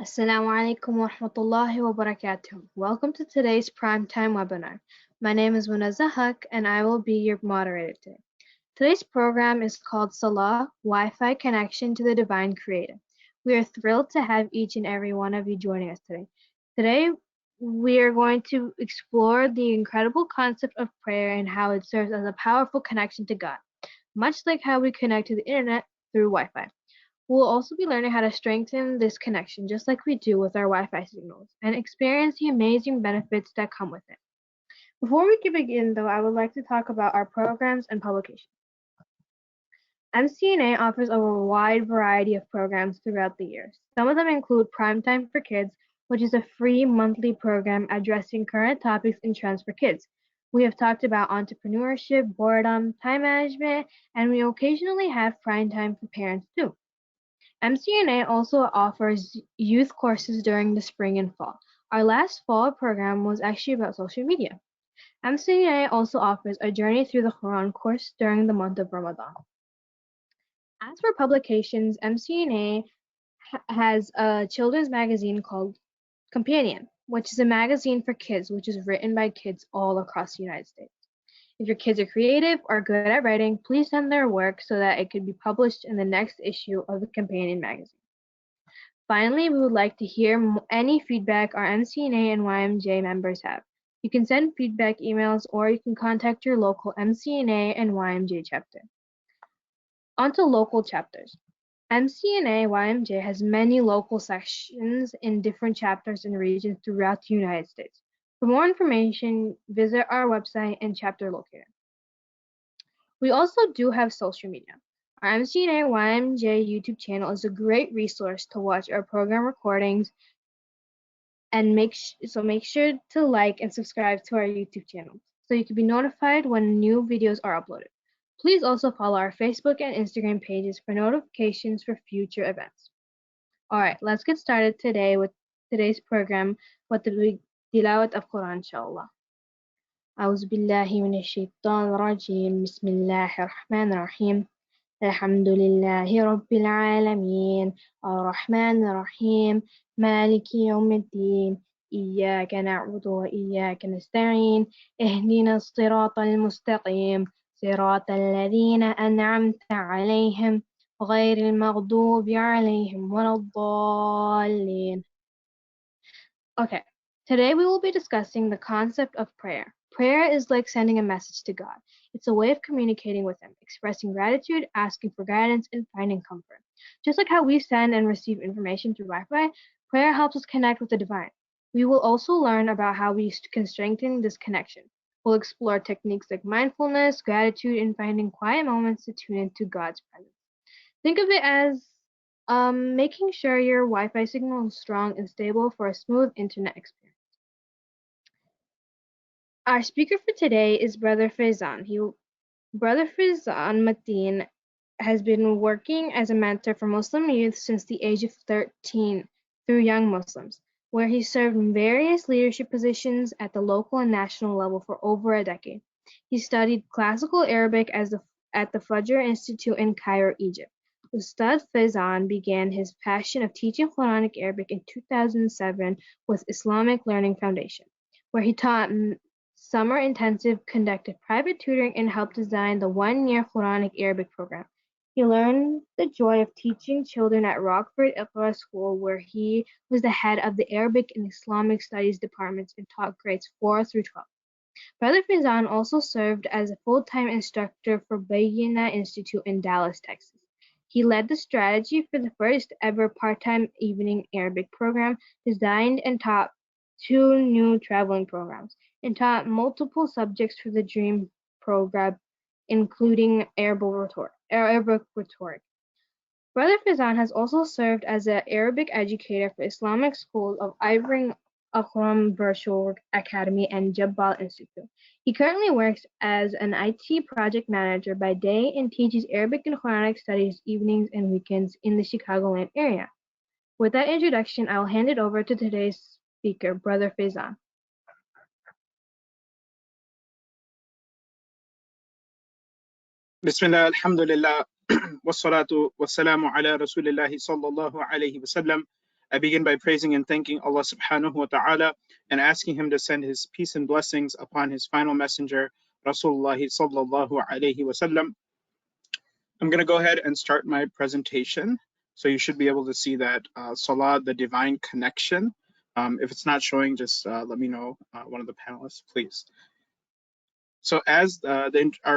Assalamu alaikum wa rahmatullahi wa barakatuh. Welcome to today's primetime webinar. My name is Munazza Haq and I will be your moderator today. Today's program is called Salah, Wi-Fi Connection to the Divine Creator. We are thrilled to have each and every one of you joining us today. Today, we are going to explore the incredible concept of prayer and how it serves as a powerful connection to God, much like how we connect to the internet through Wi-Fi. We'll also be learning how to strengthen this connection just like we do with our Wi-Fi signals and experience the amazing benefits that come with it. Before we can begin though, I would like to talk about our programs and publications. MCNA offers a wide variety of programs throughout the year. Some of them include Primetime for Kids, which is a free monthly program addressing current topics and trends for kids. We have talked about entrepreneurship, boredom, time management, and we occasionally have prime time for parents too. MCNA also offers youth courses during the spring and fall. Our last fall program was actually about social media. MCNA also offers a Journey Through the Quran course during the month of Ramadan. As for publications, MCNA has a children's magazine called Companion, which is a magazine for kids which is written by kids all across the United States. If your kids are creative or good at writing, please send their work so that it could be published in the next issue of the Companion magazine. Finally, we would like to hear any feedback our MCNA and YMJ members have. You can send feedback emails or you can contact your local MCNA and YMJ chapter. On to local chapters. MCNA YMJ has many local sections in different chapters and regions throughout the United States. For more information, visit our website and chapter locator. We also do have social media. Our MCNA YMJ YouTube channel is a great resource to watch our program recordings and make sure to like and subscribe to our YouTube channel so you can be notified when new videos are uploaded. Please also follow our Facebook and Instagram pages for notifications for future events. Alright, let's get started today with today's program with the tilawat of Quran, inshallah. أعوذ بالله من الشيطان الرجيم بسم الله الرحمن الرحيم الحمد لله رب العالمين الرحمن الرحيم مالك يوم الدين إياك نعبد وإياك نستعين اهدنا الصراط المستقيم صراط الذين أنعمت عليهم غير المغضوب عليهم ولا الضالين. Okay, today we will be discussing the concept of prayer. Prayer is like sending a message to God. It's a way of communicating with Him, expressing gratitude, asking for guidance, and finding comfort. Just like how we send and receive information through Wi-Fi, prayer helps us connect with the divine. We will also learn about how we can strengthen this connection. We'll explore techniques like mindfulness, gratitude, and finding quiet moments to tune into God's presence. Think of it as making sure your Wi-Fi signal is strong and stable for a smooth internet experience. Our speaker for today is Brother Faizan. Brother Faizan Mateen has been working as a mentor for Muslim youth since the age of 13 through Young Muslims, where he served in various leadership positions at the local and national level for over a decade. He studied classical Arabic at the Fajr Institute in Cairo, Egypt. Ustad Faizan began his passion of teaching Quranic Arabic in 2007 with Islamic Learning Foundation, where he taught summer intensive, conducted private tutoring, and helped design the one-year Quranic Arabic program. He learned the joy of teaching children at Rockford Iqra School, where he was the head of the Arabic and Islamic Studies departments and taught grades 4 through 12. Brother Faizan also served as a full-time instructor for Bayyina Institute in Dallas, Texas. He led the strategy for the first ever part-time evening Arabic program, designed and taught 2 new traveling programs, and taught multiple subjects for the Dream program, including Arabic rhetoric. Brother Faizan has also served as an Arabic educator for Islamic schools of Ivring Akram Virtual Academy and Jabal Institute. He currently works as an IT project manager by day and teaches Arabic and Quranic studies evenings and weekends in the Chicagoland area. With that introduction, I will hand it over to today's speaker, Brother Faizan. بسم الله الحمد لله والصلاة والسلام على رسول الله صلى الله عليه وسلم I begin by praising and thanking Allah subhanahu wa ta'ala and asking Him to send His peace and blessings upon His final messenger, Rasulullah sallallahu alayhi wa sallam. I'm going to go ahead and start my presentation. So you should be able to see that Salah, the divine connection. If it's not showing, just let me know, one of the panelists, please. So as our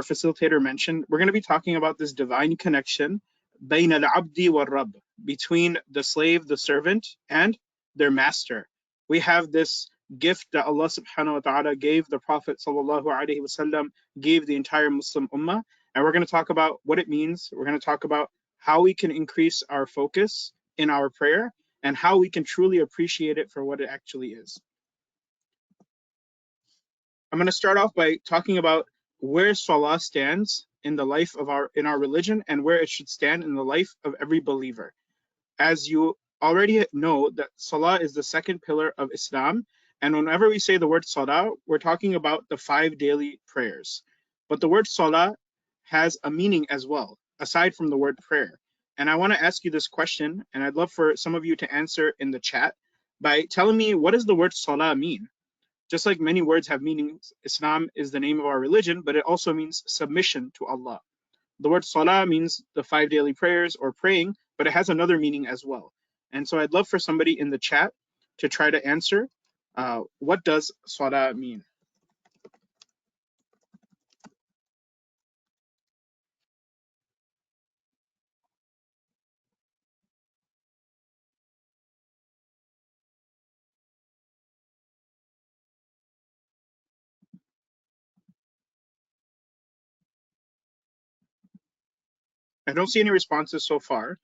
facilitator mentioned, we're going to be talking about this divine connection بين العبد والرب, between the slave, the servant, and their master. We have this gift that Allah subhanahu wa ta'ala gave the Prophet sallallahu alaihi wasallam, gave the entire Muslim ummah, and we're going to talk about what it means. We're going to talk about how we can increase our focus in our prayer and how we can truly appreciate it for what it actually is. I'm going to start off by talking about where Salah stands in the life of our religion and where it should stand in the life of every believer. As you already know, that Salah is the second pillar of Islam, and whenever we say the word Salah, we're talking about the 5 daily prayers. But the word Salah has a meaning as well, aside from the word prayer. And I want to ask you this question, and I'd love for some of you to answer in the chat by telling me, what does the word Salah mean? Just like many words have meanings, Islam is the name of our religion, but it also means submission to Allah. The word Salah means the 5 daily prayers or praying, but it has another meaning as well. And so I'd love for somebody in the chat to try to answer, what does Salah mean? I don't see any responses so far.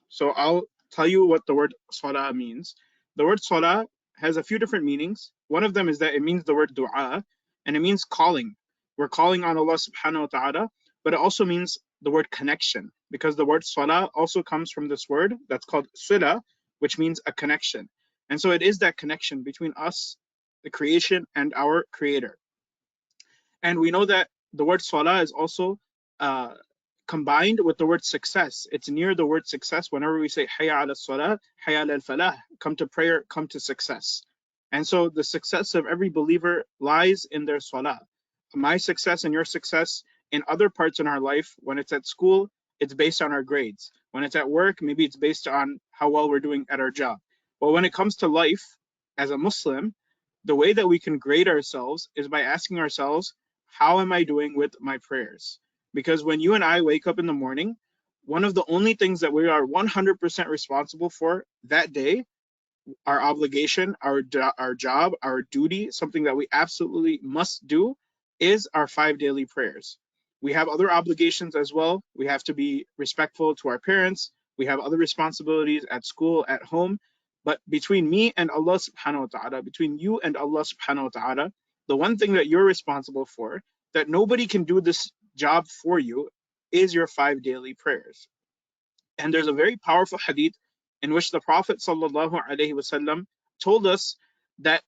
So I'll tell you what the word Salah means. The word Salah has a few different meanings. One of them is that it means the word dua, and it means calling. We're calling on Allah subhanahu wa ta'ala, but it also means the word connection, because the word Salah also comes from this word that's called sila, which means a connection. And so it is that connection between us, the creation, and our creator. And we know that the word Salah is also combined with the word success. It's near the word success whenever we say Hayya ala salah, Hayya ala falah, come to prayer, come to success. And so the success of every believer lies in their salah. My success and your success in other parts in our life, when it's at school, it's based on our grades. When it's at work, maybe it's based on how well we're doing at our job. But when it comes to life as a Muslim, the way that we can grade ourselves is by asking ourselves, how am I doing with my prayers? Because when you and I wake up in the morning, one of the only things that we are 100% responsible for that day, our obligation, our job, our duty, something that we absolutely must do, is our 5 daily prayers. We have other obligations as well. We have to be respectful to our parents. We have other responsibilities at school, at home. But between me and Allah subhanahu wa ta'ala, between you and Allah subhanahu wa ta'ala, the one thing that you're responsible for, that nobody can do this job for you, is your 5 daily prayers. And there's a very powerful hadith in which the Prophet sallallahu alaihi wasallam told us that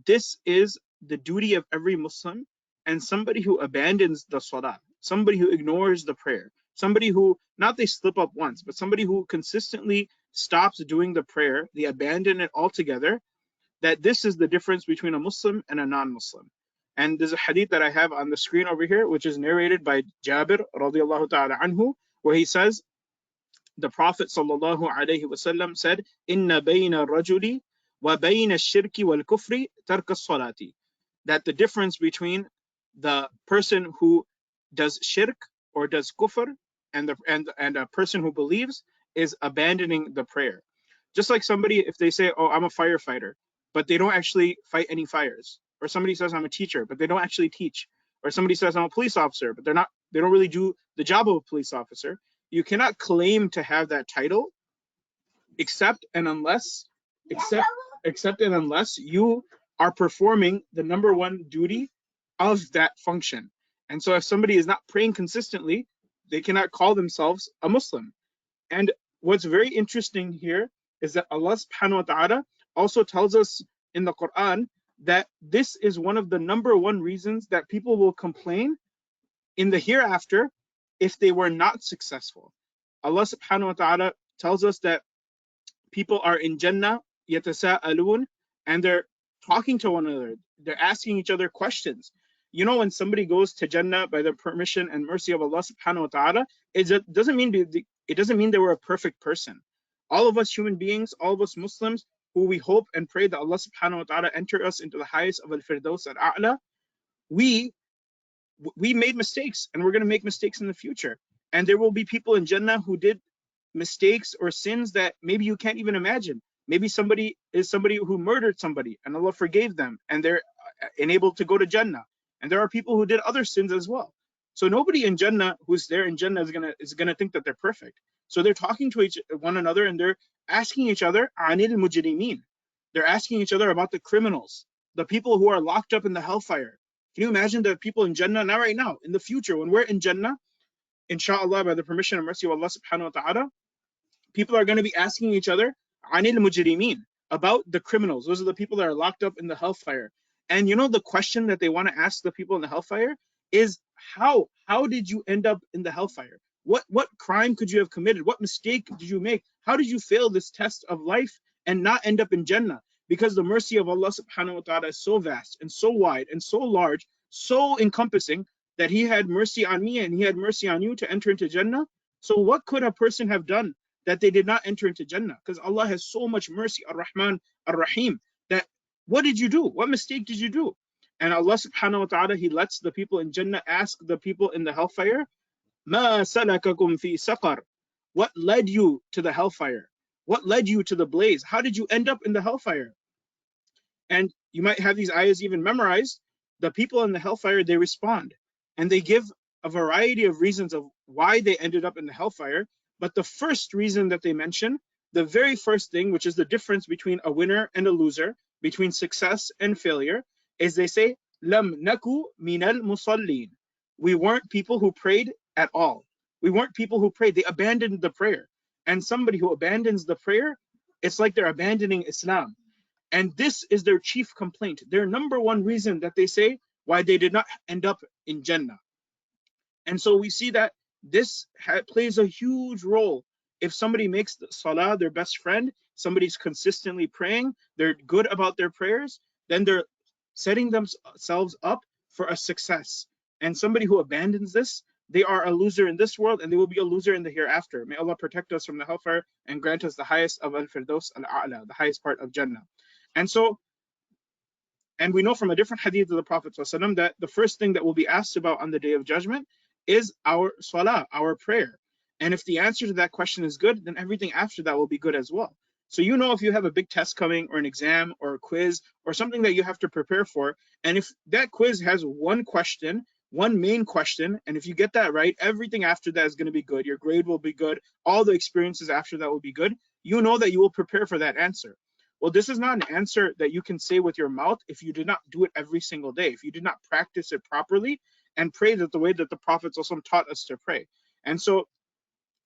this is the duty of every Muslim, and somebody who abandons the salah, somebody who ignores the prayer, somebody who, not they slip up once, but somebody who consistently stops doing the prayer, they abandon it altogether, that this is the difference between a Muslim and a non-Muslim. And there's a hadith that I have on the screen over here, which is narrated by Jabir radiallahu ta'ala anhu, where he says, the Prophet sallallahu alaihi wasallam said, "Inna bayna rajuli wa bayna shirki wal kufri tarka salati." That the difference between the person who does shirk or does kufr and a person who believes is abandoning the prayer. Just like somebody, if they say, "Oh, I'm a firefighter," but they don't actually fight any fires, or somebody says, "I'm a teacher," but they don't actually teach, or somebody says, "I'm a police officer," but they don't really do the job of a police officer. You cannot claim to have that title except and unless you are performing the number one duty of that function. And so if somebody is not praying consistently, they cannot call themselves a Muslim. And what's very interesting here is that Allah subhanahu wa ta'ala also tells us in the Quran that this is one of the number one reasons that people will complain in the hereafter if they were not successful. Allah subhanahu wa ta'ala tells us that people are in Jannah, yatasa'alun, and they're talking to one another. They're asking each other questions. You know, when somebody goes to Jannah by the permission and mercy of Allah subhanahu wa ta'ala, it doesn't mean they were a perfect person. All of us human beings, all of us Muslims, who we hope and pray that Allah subhanahu wa ta'ala enter us into the highest of al-firdaus al-a'la, we made mistakes and we're going to make mistakes in the future. And there will be people in Jannah who did mistakes or sins that maybe you can't even imagine. Maybe somebody who murdered somebody and Allah forgave them and they're enabled to go to Jannah. And there are people who did other sins as well. So nobody in Jannah who's there in Jannah is gonna think that they're perfect. So they're talking to one another and they're asking each other anil mujrimin. They're asking each other about the criminals, the people who are locked up in the hellfire. Can you imagine the people in Jannah, not right now, in the future, when we're in Jannah, inshallah, by the permission and mercy of Allah subhanahu wa ta'ala, people are going to be asking each other, anil mujrimin, about the criminals. Those are the people that are locked up in the hellfire. And you know the question that they want to ask the people in the hellfire is, how did you end up in the hellfire? What crime could you have committed? What mistake did you make? How did you fail this test of life and not end up in Jannah? Because the mercy of Allah subhanahu wa ta'ala is so vast and so wide and so large, so encompassing, that He had mercy on me and He had mercy on you to enter into Jannah. So what could a person have done that they did not enter into Jannah? Because Allah has so much mercy, Ar-Rahman, Ar-Rahim, that what did you do? What mistake did you do? And Allah subhanahu wa ta'ala, He lets the people in Jannah ask the people in the hellfire, Ma salakakum fi saqar? What led you to the hellfire? What led you to the blaze? How did you end up in the hellfire? And you might have these ayahs even memorized. The people in the hellfire, they respond. And they give a variety of reasons of why they ended up in the hellfire. But the first reason that they mention, the very first thing, which is the difference between a winner and a loser, between success and failure, is they say, Lam naku minal musallin. We weren't people who prayed at all. We weren't people who prayed. They abandoned the prayer. And somebody who abandons the prayer, it's like they're abandoning Islam. And this is their chief complaint. Their number one reason that they say why they did not end up in Jannah. And so we see that this plays a huge role. If somebody makes the Salah their best friend, somebody's consistently praying, they're good about their prayers, then they're setting themselves up for a success. And somebody who abandons this, they are a loser in this world and they will be a loser in the hereafter. May Allah protect us from the hellfire and grant us the highest of al-firdaus al-a'la, the highest part of Jannah. And we know from a different hadith of the Prophet ﷺ that the first thing that will be asked about on the Day of Judgment is our salah, our prayer. And if the answer to that question is good, then everything after that will be good as well. So you know if you have a big test coming or an exam or a quiz or something that you have to prepare for, and if that quiz has one question, one main question, and if you get that right, everything after that is going to be good. Your grade will be good. All the experiences after that will be good. You know that you will prepare for that answer. Well, this is not an answer that you can say with your mouth if you did not do it every single day, if you did not practice it properly and pray that the way that the Prophet also taught us to pray. And so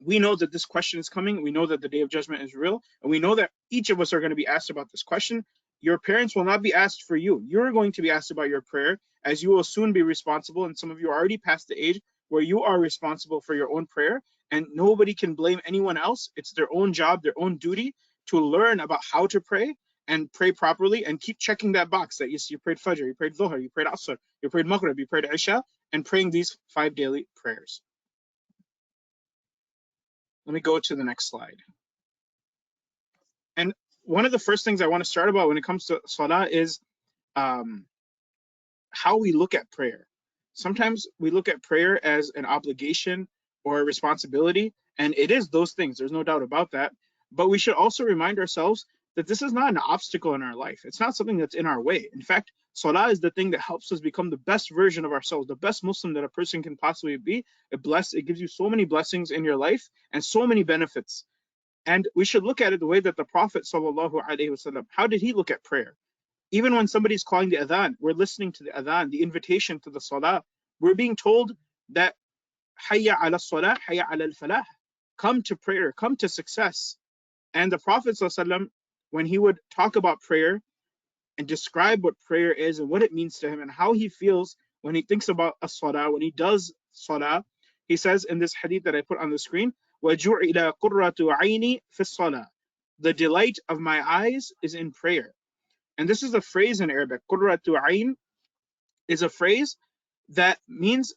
we know that this question is coming. We know that the Day of Judgment is real. And we know that each of us are going to be asked about this question. Your parents will not be asked for you. You're going to be asked about your prayer, as you will soon be responsible. And some of you are already past the age where you are responsible for your own prayer. And nobody can blame anyone else. It's their own job, their own duty to learn about how to pray and pray properly and keep checking that box that you prayed Fajr, you prayed Dhuhr, you prayed Asr, you prayed Maghrib, you prayed Isha, and praying these 5 daily prayers. Let me go to the next slide. And one of the first things I want to start about when it comes to Salah is how we look at prayer. Sometimes we look at prayer as an obligation or a responsibility, and it is those things. There's no doubt about that. But we should also remind ourselves that this is not an obstacle in our life. It's not something that's in our way. In fact, Salah is the thing that helps us become the best version of ourselves, the best Muslim that a person can possibly be. It gives you so many blessings in your life and so many benefits. And we should look at it the way that the Prophet ﷺ, how did he look at prayer? Even when somebody's calling the adhan, we're listening to the adhan, the invitation to the salah. We're being told that hayya ala salah, hayya ala al-falah. Come to prayer, come to success. And the Prophet ﷺ, when he would talk about prayer and describe what prayer is and what it means to him and how he feels when he thinks about a salah, when he does salah, he says in this hadith that I put on the screen, وَجُعِلَ قُرَّةُ عَيْنِي فِي الصَّلَاةِ. The delight of my eyes is in prayer. And this is a phrase in Arabic. Qurratu ayn is a phrase that means,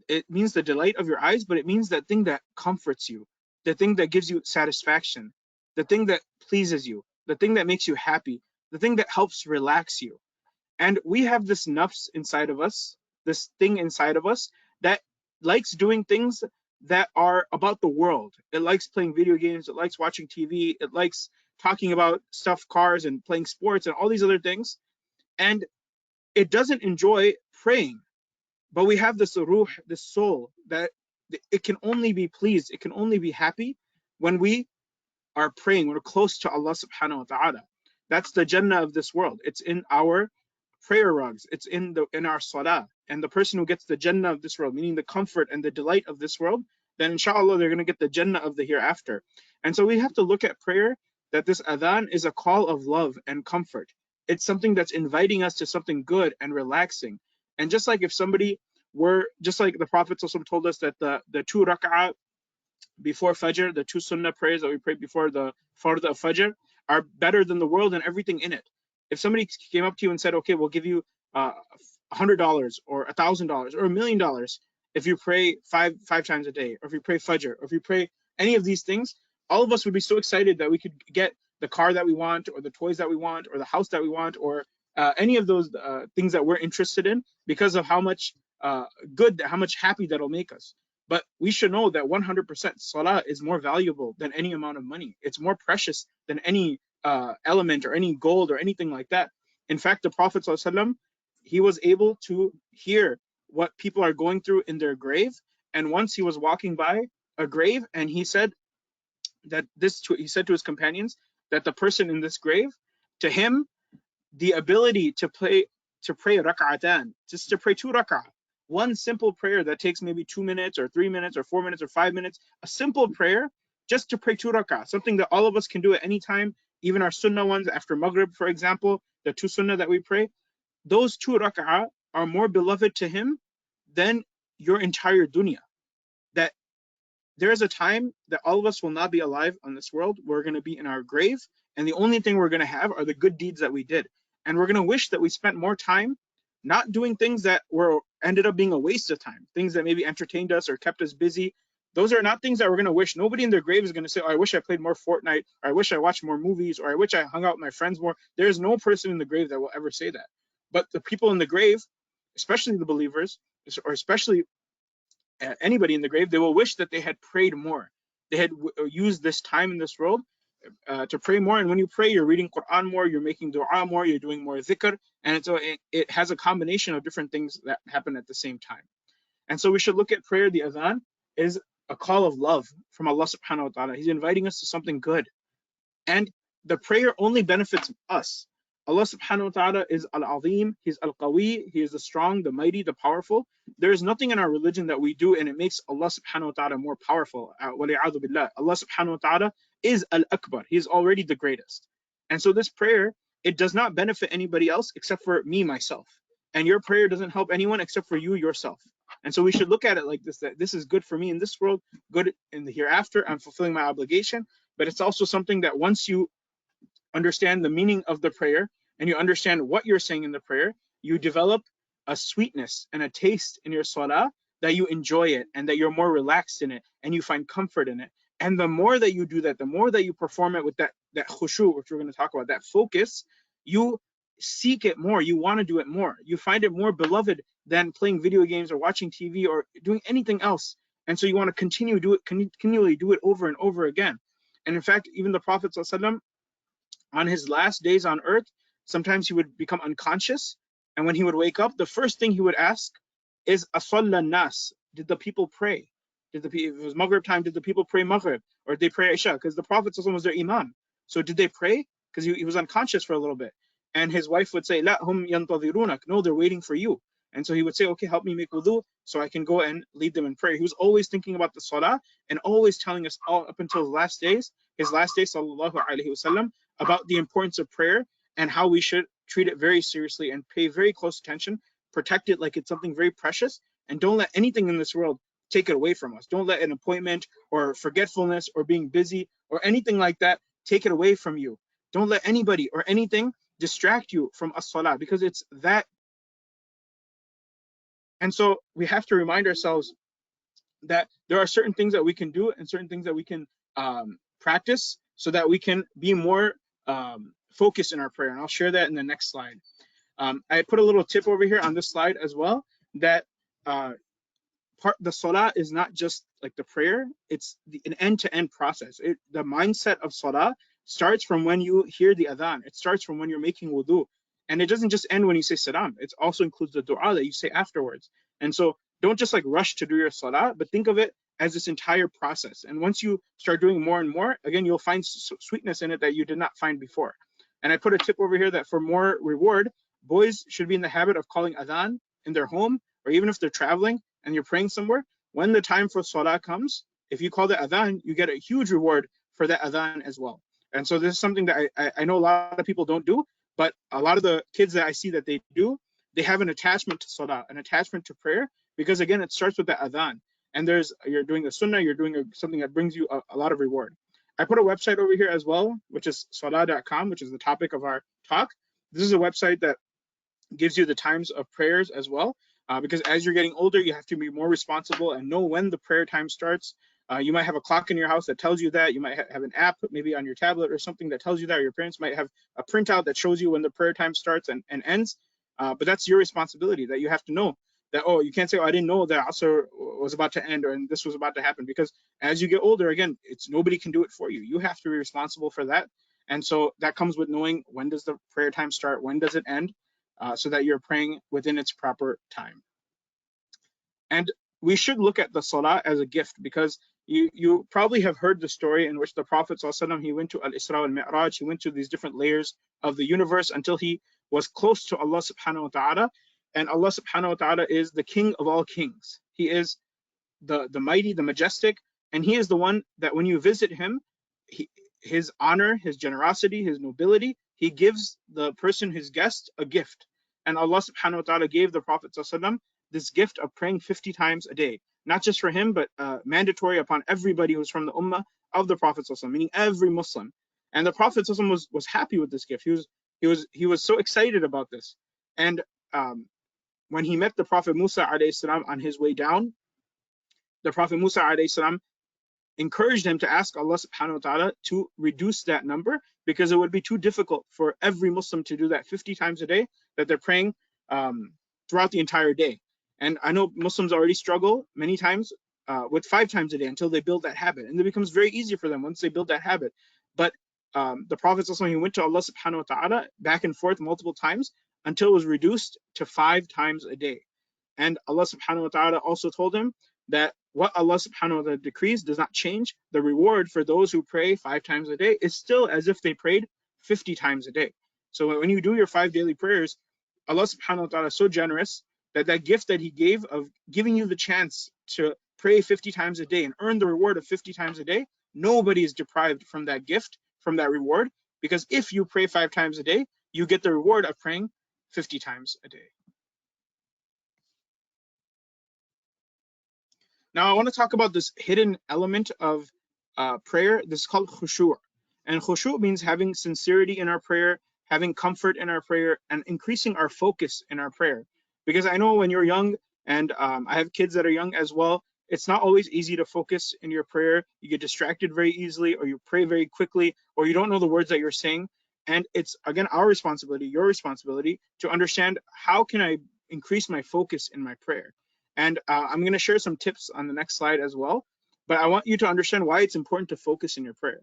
it means the delight of your eyes, but it means that thing that comforts you, the thing that gives you satisfaction, the thing that pleases you, the thing that makes you happy, the thing that helps relax you. And we have this nafs inside of us, this thing inside of us that likes doing things that are about the world. It likes playing video games, it likes watching TV, it likes talking about stuff, cars, and playing sports and all these other things. And it doesn't enjoy praying. But we have this ruh, this soul, that it can only be pleased, it can only be happy when we are praying, we're close to Allah subhanahu wa ta'ala. That's the Jannah of this world. It's in our prayer rugs, it's in our salah. And the person who gets the Jannah of this world, meaning the comfort and the delight of this world, then inshallah they're going to get the Jannah of the hereafter. And so we have to look at prayer that this adhan is a call of love and comfort. It's something that's inviting us to something good and relaxing. And just like if somebody were, just like the Prophet also told us that the 2 rak'ah before Fajr, the 2 sunnah prayers that we pray before the Fard of Fajr, are better than the world and everything in it. If somebody came up to you and said, okay, we'll give you $100 or $1,000 or $1,000,000 if you pray five times a day, or if you pray Fajr, or if you pray any of these things, all of us would be so excited that we could get the car that we want, or the toys that we want, or the house that we want, or any of those things that we're interested in, because of how much good, how much happy that'll make us. But we should know that 100% salah is more valuable than any amount of money. It's more precious than any element or any gold or anything like that. In fact, the Prophet ﷺ, he was able to hear what people are going through in their grave. And once he was walking by a grave, and he said that he said to his companions that the person in this grave, to him, the ability to pray rak'atan, just to pray 2 rak'ah, one simple prayer that takes maybe 2 minutes or 3 minutes or 4 minutes or 5 minutes, a simple prayer just to pray 2 rak'ah, something that all of us can do at any time, even our sunnah ones after Maghrib, for example, the 2 sunnah that we pray, those 2 rak'ah are more beloved to him than your entire dunya. That there is a time that all of us will not be alive on this world. We're going to be in our grave, and the only thing we're going to have are the good deeds that we did. And we're going to wish that we spent more time not doing things that ended up being a waste of time, things that maybe entertained us or kept us busy. Those are not things that we're going to wish. Nobody in their grave is going to say, oh, I wish I played more Fortnite, or I wish I watched more movies, or I wish I hung out with my friends more. There is no person in the grave that will ever say that. But the people in the grave, especially the believers, or especially anybody in the grave, they will wish that they had prayed more. They had used this time in this world to pray more. And when you pray, you're reading Quran more, you're making dua more, you're doing more dhikr. And so it has a combination of different things that happen at the same time. And so we should look at prayer, the adhan, is a call of love from Allah subhanahu wa ta'ala. He's inviting us to something good. And the prayer only benefits us. Allah subhanahu wa ta'ala is al-azim, he's al-qawi, he is the strong, the mighty, the powerful. There is nothing in our religion that we do and it makes Allah subhanahu wa ta'ala more powerful. Wali'adhu billah. Allah subhanahu wa ta'ala is al-akbar, he is already the greatest. And so this prayer, it does not benefit anybody else except for me, myself. And your prayer doesn't help anyone except for you, yourself. And so we should look at it like this, that this is good for me in this world, good in the hereafter, I'm fulfilling my obligation. But it's also something that once you understand the meaning of the prayer and you understand what you're saying in the prayer, you develop a sweetness and a taste in your salah that you enjoy it and that you're more relaxed in it and you find comfort in it. And the more that you do that, the more that you perform it with that khushu, which we're going to talk about, that focus, you seek it more, you want to do it more. You find it more beloved than playing video games or watching TV or doing anything else. And so you want to continually do it over and over again. And in fact, even the Prophet ﷺ, on his last days on earth, sometimes he would become unconscious. And when he would wake up, the first thing he would ask is, Asalla nas, did the people pray? If it was Maghrib time, did the people pray Maghrib? Or did they pray Isha? Because the Prophet was their Imam. So did they pray? Because he was unconscious for a little bit. And his wife would say, La hum yantadhirunak. No, they're waiting for you. And so he would say, okay, help me make wudu so I can go and lead them in prayer. He was always thinking about the salah and always telling us all up until his last day, sallallahu alaihi wasallam, about the importance of prayer and how we should treat it very seriously and pay very close attention, protect it like it's something very precious, and don't let anything in this world take it away from us. Don't let an appointment or forgetfulness or being busy or anything like that take it away from you. Don't let anybody or anything distract you from as-salah, because it's that. And so we have to remind ourselves that there are certain things that we can do and certain things that we can practice so that we can be more focused in our prayer. And I'll share that in the next slide. I put a little tip over here on this slide as well, that the salah is not just like the prayer, it's an end-to-end process. The mindset of salah starts from when you hear the adhan. It starts from when you're making wudu. And it doesn't just end when you say salam. It also includes the dua that you say afterwards. And so don't just like rush to do your salah, but think of it as this entire process. And once you start doing more and more, again, you'll find sweetness in it that you did not find before. And I put a tip over here that for more reward, boys should be in the habit of calling adhan in their home, or even if they're traveling and you're praying somewhere, when the time for salah comes, if you call the adhan, you get a huge reward for that adhan as well. And so this is something that I know a lot of people don't do, but a lot of the kids that I see that they do, they have an attachment to salah, an attachment to prayer, because again, it starts with the adhan. And you're doing a sunnah, you're doing something that brings you a lot of reward. I put a website over here as well, which is salah.com, which is the topic of our talk. This is a website that gives you the times of prayers as well, because as you're getting older, you have to be more responsible and know when the prayer time starts. You might have a clock in your house that tells you that. You might have an app maybe on your tablet or something that tells you that, or your parents might have a printout that shows you when the prayer time starts and ends. But that's your responsibility, that you have to know that, oh, you can't say, oh, I didn't know that Asr was about to end, or and this was about to happen, because as you get older, again, nobody can do it for you. You have to be responsible for that. And so that comes with knowing when does the prayer time start, when does it end, so that you're praying within its proper time. And we should look at the salah as a gift, because you probably have heard the story in which the Prophet ﷺ, he went to Al-Isra al-Mi'raj, he went to these different layers of the universe until he was close to Allah subhanahu wa ta'ala. And Allah subhanahu wa ta'ala is the king of all kings. He is the mighty, the majestic, and he is the one that when you visit him, his honor, his generosity, his nobility, he gives the person, his guest, a gift. And Allah subhanahu wa ta'ala gave the Prophet ﷺ this gift of praying 50 times a day, not just for him, but mandatory upon everybody who's from the ummah of the Prophet ﷺ, meaning every Muslim. And the Prophet ﷺ was happy with this gift. He was so excited about this. And when he met the Prophet Musa alayhi salam on his way down, the Prophet Musa alayhi salam encouraged him to ask Allah subhanahu wa ta'ala to reduce that number, because it would be too difficult for every Muslim to do that 50 times a day, that they're praying throughout the entire day. And I know Muslims already struggle many times with 5 times a day until they build that habit. And it becomes very easy for them once they build that habit. But the Prophet, he went to Allah subhanahu wa ta'ala back and forth multiple times until it was reduced to 5 times a day. And Allah subhanahu wa ta'ala also told him that what Allah subhanahu wa ta'ala decrees does not change. The reward for those who pray 5 times a day is still as if they prayed 50 times a day. So when you do your 5 daily prayers, Allah subhanahu wa ta'ala is so generous that gift that he gave of giving you the chance to pray 50 times a day and earn the reward of 50 times a day, nobody is deprived from that gift, from that reward, because if you pray 5 times a day, you get the reward of praying 50 times a day. Now I want to talk about this hidden element of prayer. This is called khushu'. And khushu' means having sincerity in our prayer, having comfort in our prayer, and increasing our focus in our prayer. Because I know when you're young, and I have kids that are young as well, it's not always easy to focus in your prayer. You get distracted very easily, or you pray very quickly, or you don't know the words that you're saying. And it's, again, our responsibility, your responsibility, to understand how can I increase my focus in my prayer. And I'm going to share some tips on the next slide as well. But I want you to understand why it's important to focus in your prayer.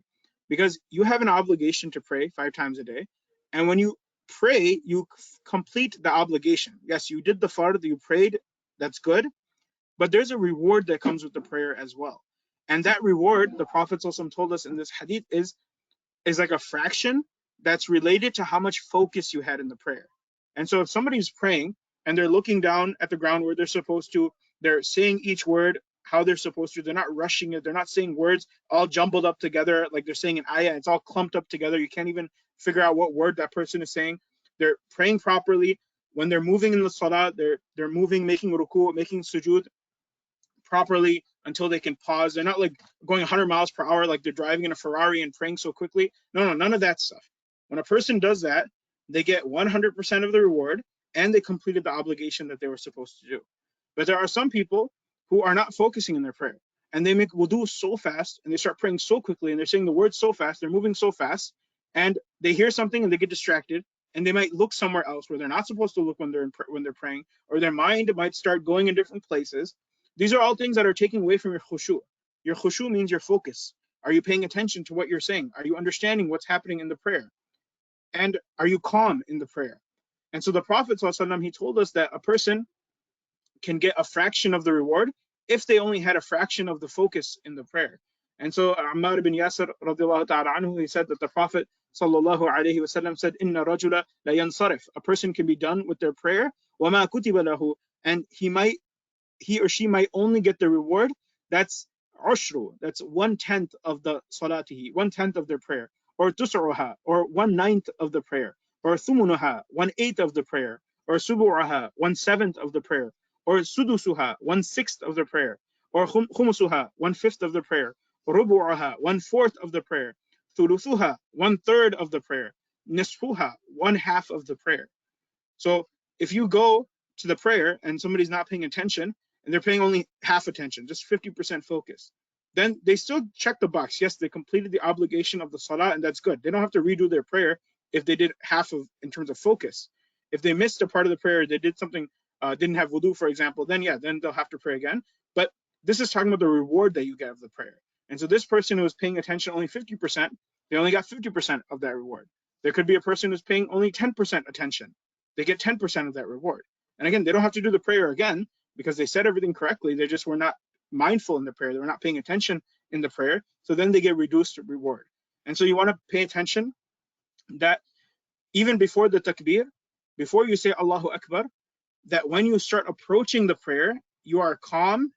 Because you have an obligation to pray 5 times a day. And when you pray, you complete the obligation. Yes, you did the fard, you prayed, that's good. But there's a reward that comes with the prayer as well. And that reward, the Prophet ﷺ told us in this hadith, is like a fraction that's related to how much focus you had in the prayer. And so if somebody's praying and they're looking down at the ground where they're supposed to, they're saying each word how they're supposed to, they're not rushing it, they're not saying words all jumbled up together like they're saying an ayah, it's all clumped up together, you can't even figure out what word that person is saying. They're praying properly. When they're moving in the salah, they're moving, making ruku', making sujood, properly until they can pause. They're not like going 100 miles per hour like they're driving in a Ferrari and praying so quickly. No, none of that stuff. When a person does that, they get 100% of the reward and they completed the obligation that they were supposed to do. But there are some people who are not focusing in their prayer, and they make wudu so fast and they start praying so quickly and they're saying the words so fast, they're moving so fast, and they hear something and they get distracted and they might look somewhere else where they're not supposed to look when they're praying, or their mind might start going in different places. These are all things that are taking away from your khushu. Your khushu means your focus. Are you paying attention to what you're saying? Are you understanding what's happening in the prayer? And are you calm in the prayer? And so the Prophet ﷺ, he told us that a person can get a fraction of the reward if they only had a fraction of the focus in the prayer. And so Ammar ibn Yasir radiallahu ta'ala anhu, he said that the Prophet sallallahu alayhi wasallam said, Inna rajula la yansarif. A person can be done with their prayer, وَمَا كُتِبَ لَهُ, and he or she might only get the reward that's ushru, that's 1/10 of the salatihi, 1/10 of their prayer, or tus'uha, or 1/9 of the prayer, or thumunuha, 1/8 of the prayer, or subu'aha, 1/7 of the prayer, or sudusuha, 1/6 of the prayer, or khumusuha, 1/5 of the prayer, rubu'aha, 1/4 of the prayer, thuluthuha, 1/3 of the prayer, nisfuha, 1/2 of the prayer. So if you go to the prayer and somebody's not paying attention and they're paying only half attention, just 50% focus, then they still check the box. Yes, they completed the obligation of the salah, and that's good. They don't have to redo their prayer if they did half of in terms of focus. If they missed a part of the prayer, they did something, didn't have wudu, for example, then they'll have to pray again. But this is talking about the reward that you get of the prayer. And so this person who was paying attention only 50%, they only got 50% of that reward. There could be a person who's paying only 10% attention. They get 10% of that reward. And again, they don't have to do the prayer again because they said everything correctly. They just were not mindful in the prayer. They were not paying attention in the prayer. So then they get reduced reward. And so you want to pay attention that even before the takbir, before you say Allahu Akbar, that when you start approaching the prayer, you are calm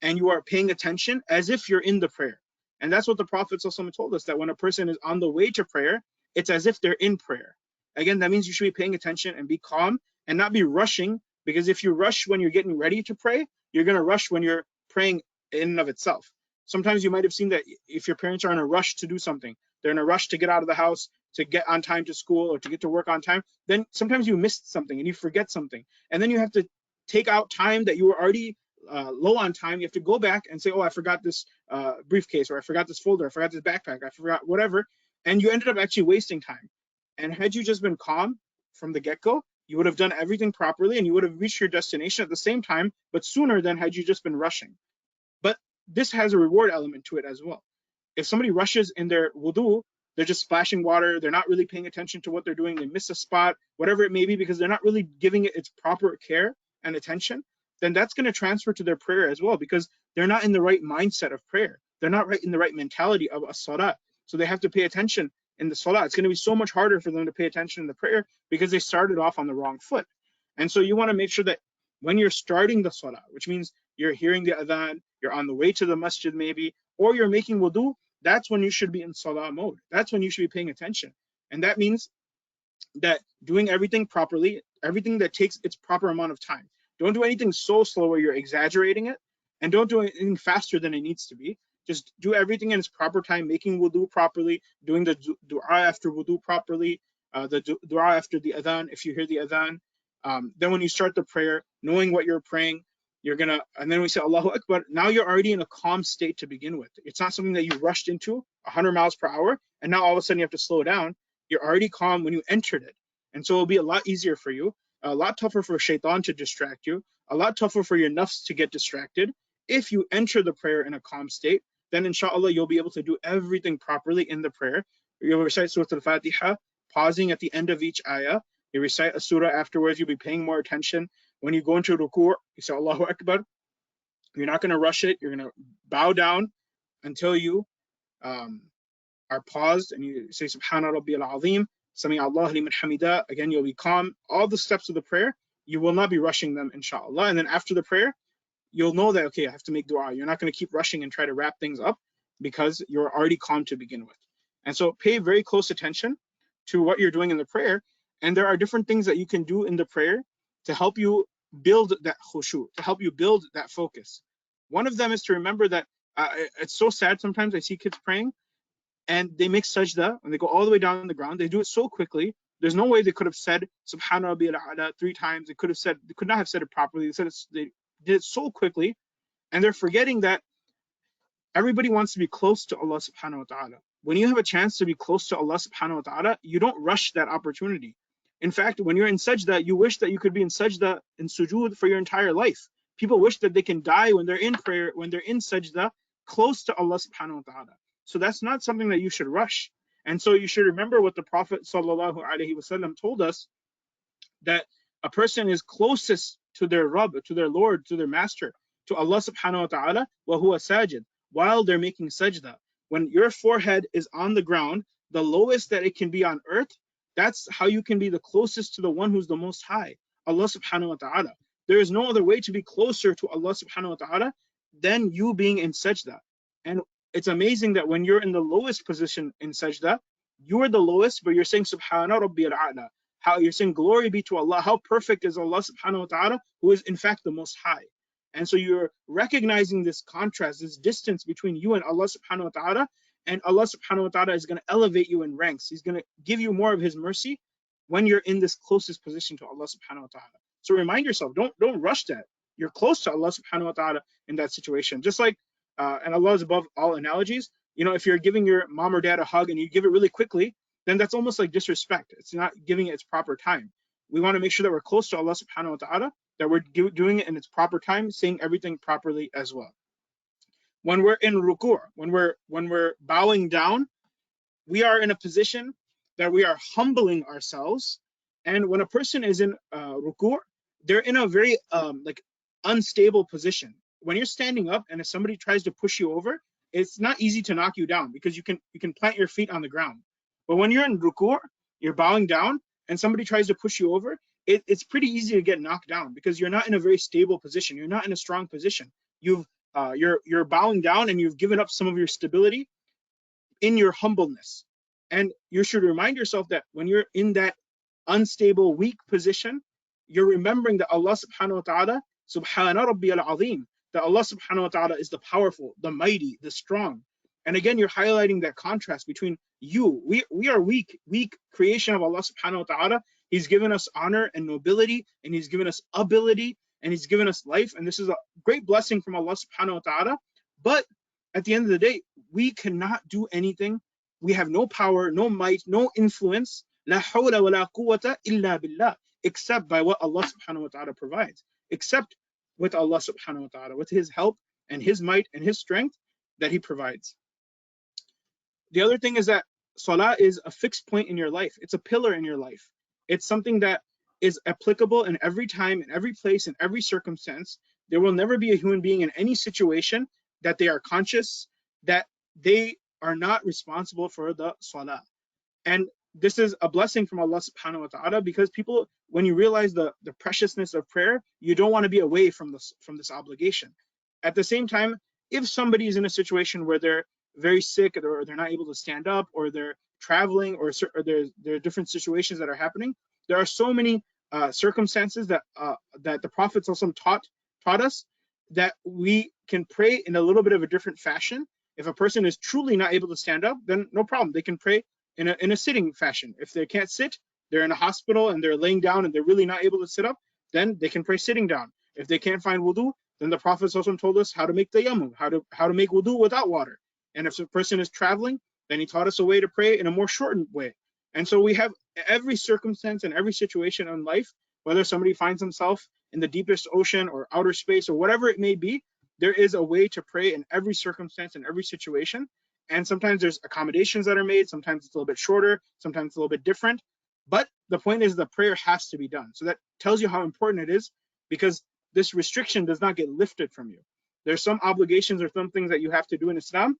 and you are paying attention as if you're in the prayer. And that's what the Prophet ﷺ told us, that when a person is on the way to prayer, it's as if they're in prayer. Again, that means you should be paying attention and be calm and not be rushing, because if you rush when you're getting ready to pray, you're going to rush when you're praying in and of itself. Sometimes you might have seen that if your parents are in a rush to do something, they're in a rush to get out of the house, to get on time to school, or to get to work on time, then sometimes you missed something and you forget something. And then you have to take out time that you were already low on time. You have to go back and say, oh, I forgot this briefcase, or I forgot this folder, I forgot this backpack, I forgot whatever. And you ended up actually wasting time. And had you just been calm from the get-go, you would have done everything properly and you would have reached your destination at the same time, but sooner than had you just been rushing. But this has a reward element to it as well. If somebody rushes in their wudu, they're just splashing water, they're not really paying attention to what they're doing, they miss a spot, whatever it may be, because they're not really giving it its proper care and attention, then that's going to transfer to their prayer as well, because they're not in the right mindset of prayer. They're not right in the right mentality of a salah. So they have to pay attention in the salah. It's going to be so much harder for them to pay attention in the prayer because they started off on the wrong foot. And so you want to make sure that when you're starting the salah, which means you're hearing the adhan, you're on the way to the masjid maybe, or you're making wudu, that's when you should be in salah mode. That's when you should be paying attention. And that means that doing everything properly, everything that takes its proper amount of time. Don't do anything so slow where you're exaggerating it, and don't do anything faster than it needs to be. Just do everything in its proper time, making wudu properly, doing the dua after wudu properly, the dua after the adhan, if you hear the adhan. Then when you start the prayer, knowing what you're praying, and then we say Allahu Akbar, now you're already in a calm state to begin with. It's not something that you rushed into 100 miles per hour, and now all of a sudden you have to slow down. You're already calm when you entered it. And so it'll be a lot easier for you, a lot tougher for shaitan to distract you, a lot tougher for your nafs to get distracted. If you enter the prayer in a calm state, then inshallah you'll be able to do everything properly in the prayer. You'll recite Surah Al-Fatiha, pausing at the end of each ayah. You recite a surah afterwards, you'll be paying more attention. When you go into ruku', you say Allahu Akbar. You're not going to rush it. You're going to bow down until you are paused, and you say Subhana Rabbiyal Azim, Sami Allah liman hamida. Again, you'll be calm. All the steps of the prayer, you will not be rushing them, inshallah. And then after the prayer, you'll know that, okay, I have to make dua. You're not going to keep rushing and try to wrap things up because you're already calm to begin with. And so pay very close attention to what you're doing in the prayer. And there are different things that you can do in the prayer to help you build that khushu, to help you build that focus. One of them is to remember that it's so sad sometimes I see kids praying and they make sajda and they go all the way down the ground. They do it so quickly. There's no way they could have said Subhana Rabbi al-A'la 3 times. They could not have said it properly. They did it so quickly, and they're forgetting that everybody wants to be close to Allah subhanahu wa ta'ala. When you have a chance to be close to Allah subhanahu wa ta'ala, you don't rush that opportunity. In fact, when you're in sajda, you wish that you could be in sajda, in sujood for your entire life. People wish that they can die when they're in prayer, when they're in sajda, close to Allah subhanahu wa ta'ala. So that's not something that you should rush. And so you should remember what the Prophet sallallahu alaihi wasallam told us, that a person is closest to their Rabb, to their Lord, to their Master, to Allah subhanahu wa ta'ala, wa huwa sajid, while they're making sajda. When your forehead is on the ground, the lowest that it can be on earth, that's how you can be the closest to the one who's the most high, Allah subhanahu wa ta'ala. There is no other way to be closer to Allah subhanahu wa ta'ala than you being in sajda. And it's amazing that when you're in the lowest position in sajda, you're the lowest, but you're saying Subhana Rabbi al-A'la. How you're saying glory be to Allah. How perfect is Allah subhanahu wa ta'ala, who is in fact the most high. And so you're recognizing this contrast, this distance between you and Allah subhanahu wa ta'ala, and Allah subhanahu wa ta'ala is going to elevate you in ranks. He's going to give you more of his mercy when you're in this closest position to Allah subhanahu wa ta'ala. So remind yourself, don't rush that. You're close to Allah subhanahu wa ta'ala in that situation. Just like, and Allah is above all analogies, if you're giving your mom or dad a hug and you give it really quickly, then that's almost like disrespect. It's not giving it its proper time. We want to make sure that we're close to Allah subhanahu wa ta'ala, that we're doing it in its proper time, saying everything properly as well. When we're in ruku', when we're bowing down, we are in a position that we are humbling ourselves. And when a person is in ruku', they're in a very unstable position. When you're standing up and if somebody tries to push you over, it's not easy to knock you down because you can plant your feet on the ground. But when you're in ruku', you're bowing down, and somebody tries to push you over, it's pretty easy to get knocked down because you're not in a very stable position. You're not in a strong position. You're bowing down and you've given up some of your stability in your humbleness. And you should remind yourself that when you're in that unstable, weak position, you're remembering that Allah subhanahu wa ta'ala, Subhana Rabbi al-Azim, that Allah subhanahu wa ta'ala is the powerful, the mighty, the strong. And again, you're highlighting that contrast between you. We are weak creation of Allah subhanahu wa ta'ala. He's given us honor and nobility, and he's given us ability, and he's given us life. And this is a great blessing from Allah subhanahu wa ta'ala. But at the end of the day, we cannot do anything. We have no power, no might, no influence, la hawla wa la quwwata illa billah, except by what Allah subhanahu wa ta'ala provides, except with Allah subhanahu wa ta'ala, with his help and his might and his strength that he provides. The other thing is that Salah is a fixed point in your life. It's a pillar in your life. It's something that is applicable in every time, in every place, in every circumstance. There will never be a human being in any situation that they are conscious that they are not responsible for the Salah. And this is a blessing from Allah subhanahu wa ta'ala, because people, when you realize the preciousness of prayer, you don't want to be away from this obligation. At the same time, if somebody is in a situation where they're very sick, or they're not able to stand up, or they're traveling, or there are different situations that are happening, there are so many circumstances that the Prophet taught us that we can pray in a little bit of a different fashion. If a person is truly not able to stand up, then no problem. They can pray in a sitting fashion. If they can't sit, they're in a hospital and they're laying down and they're really not able to sit up, then they can pray sitting down. If they can't find wudu, then the Prophet told us how to make tayammum, how to make wudu without water. And if a person is traveling, then he taught us a way to pray in a more shortened way. And so we have every circumstance and every situation in life, whether somebody finds himself in the deepest ocean or outer space or whatever it may be, there is a way to pray in every circumstance and every situation. And sometimes there's accommodations that are made. Sometimes it's a little bit shorter. Sometimes it's a little bit different. But the point is the prayer has to be done. So that tells you how important it is, because this restriction does not get lifted from you. There's some obligations or some things that you have to do in Islam,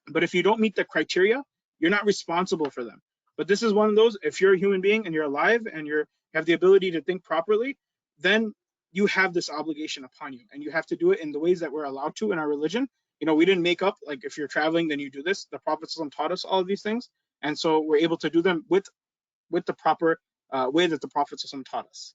but if you don't meet the criteria, you're not responsible for them. But this is one of those, if you're a human being and you're alive and you have the ability to think properly, then you have this obligation upon you, and you have to do it in the ways that we're allowed to in our religion. We didn't make up, like, if you're traveling, then you do this. The Prophet taught us all of these things, and so we're able to do them with the proper way that the Prophet taught us.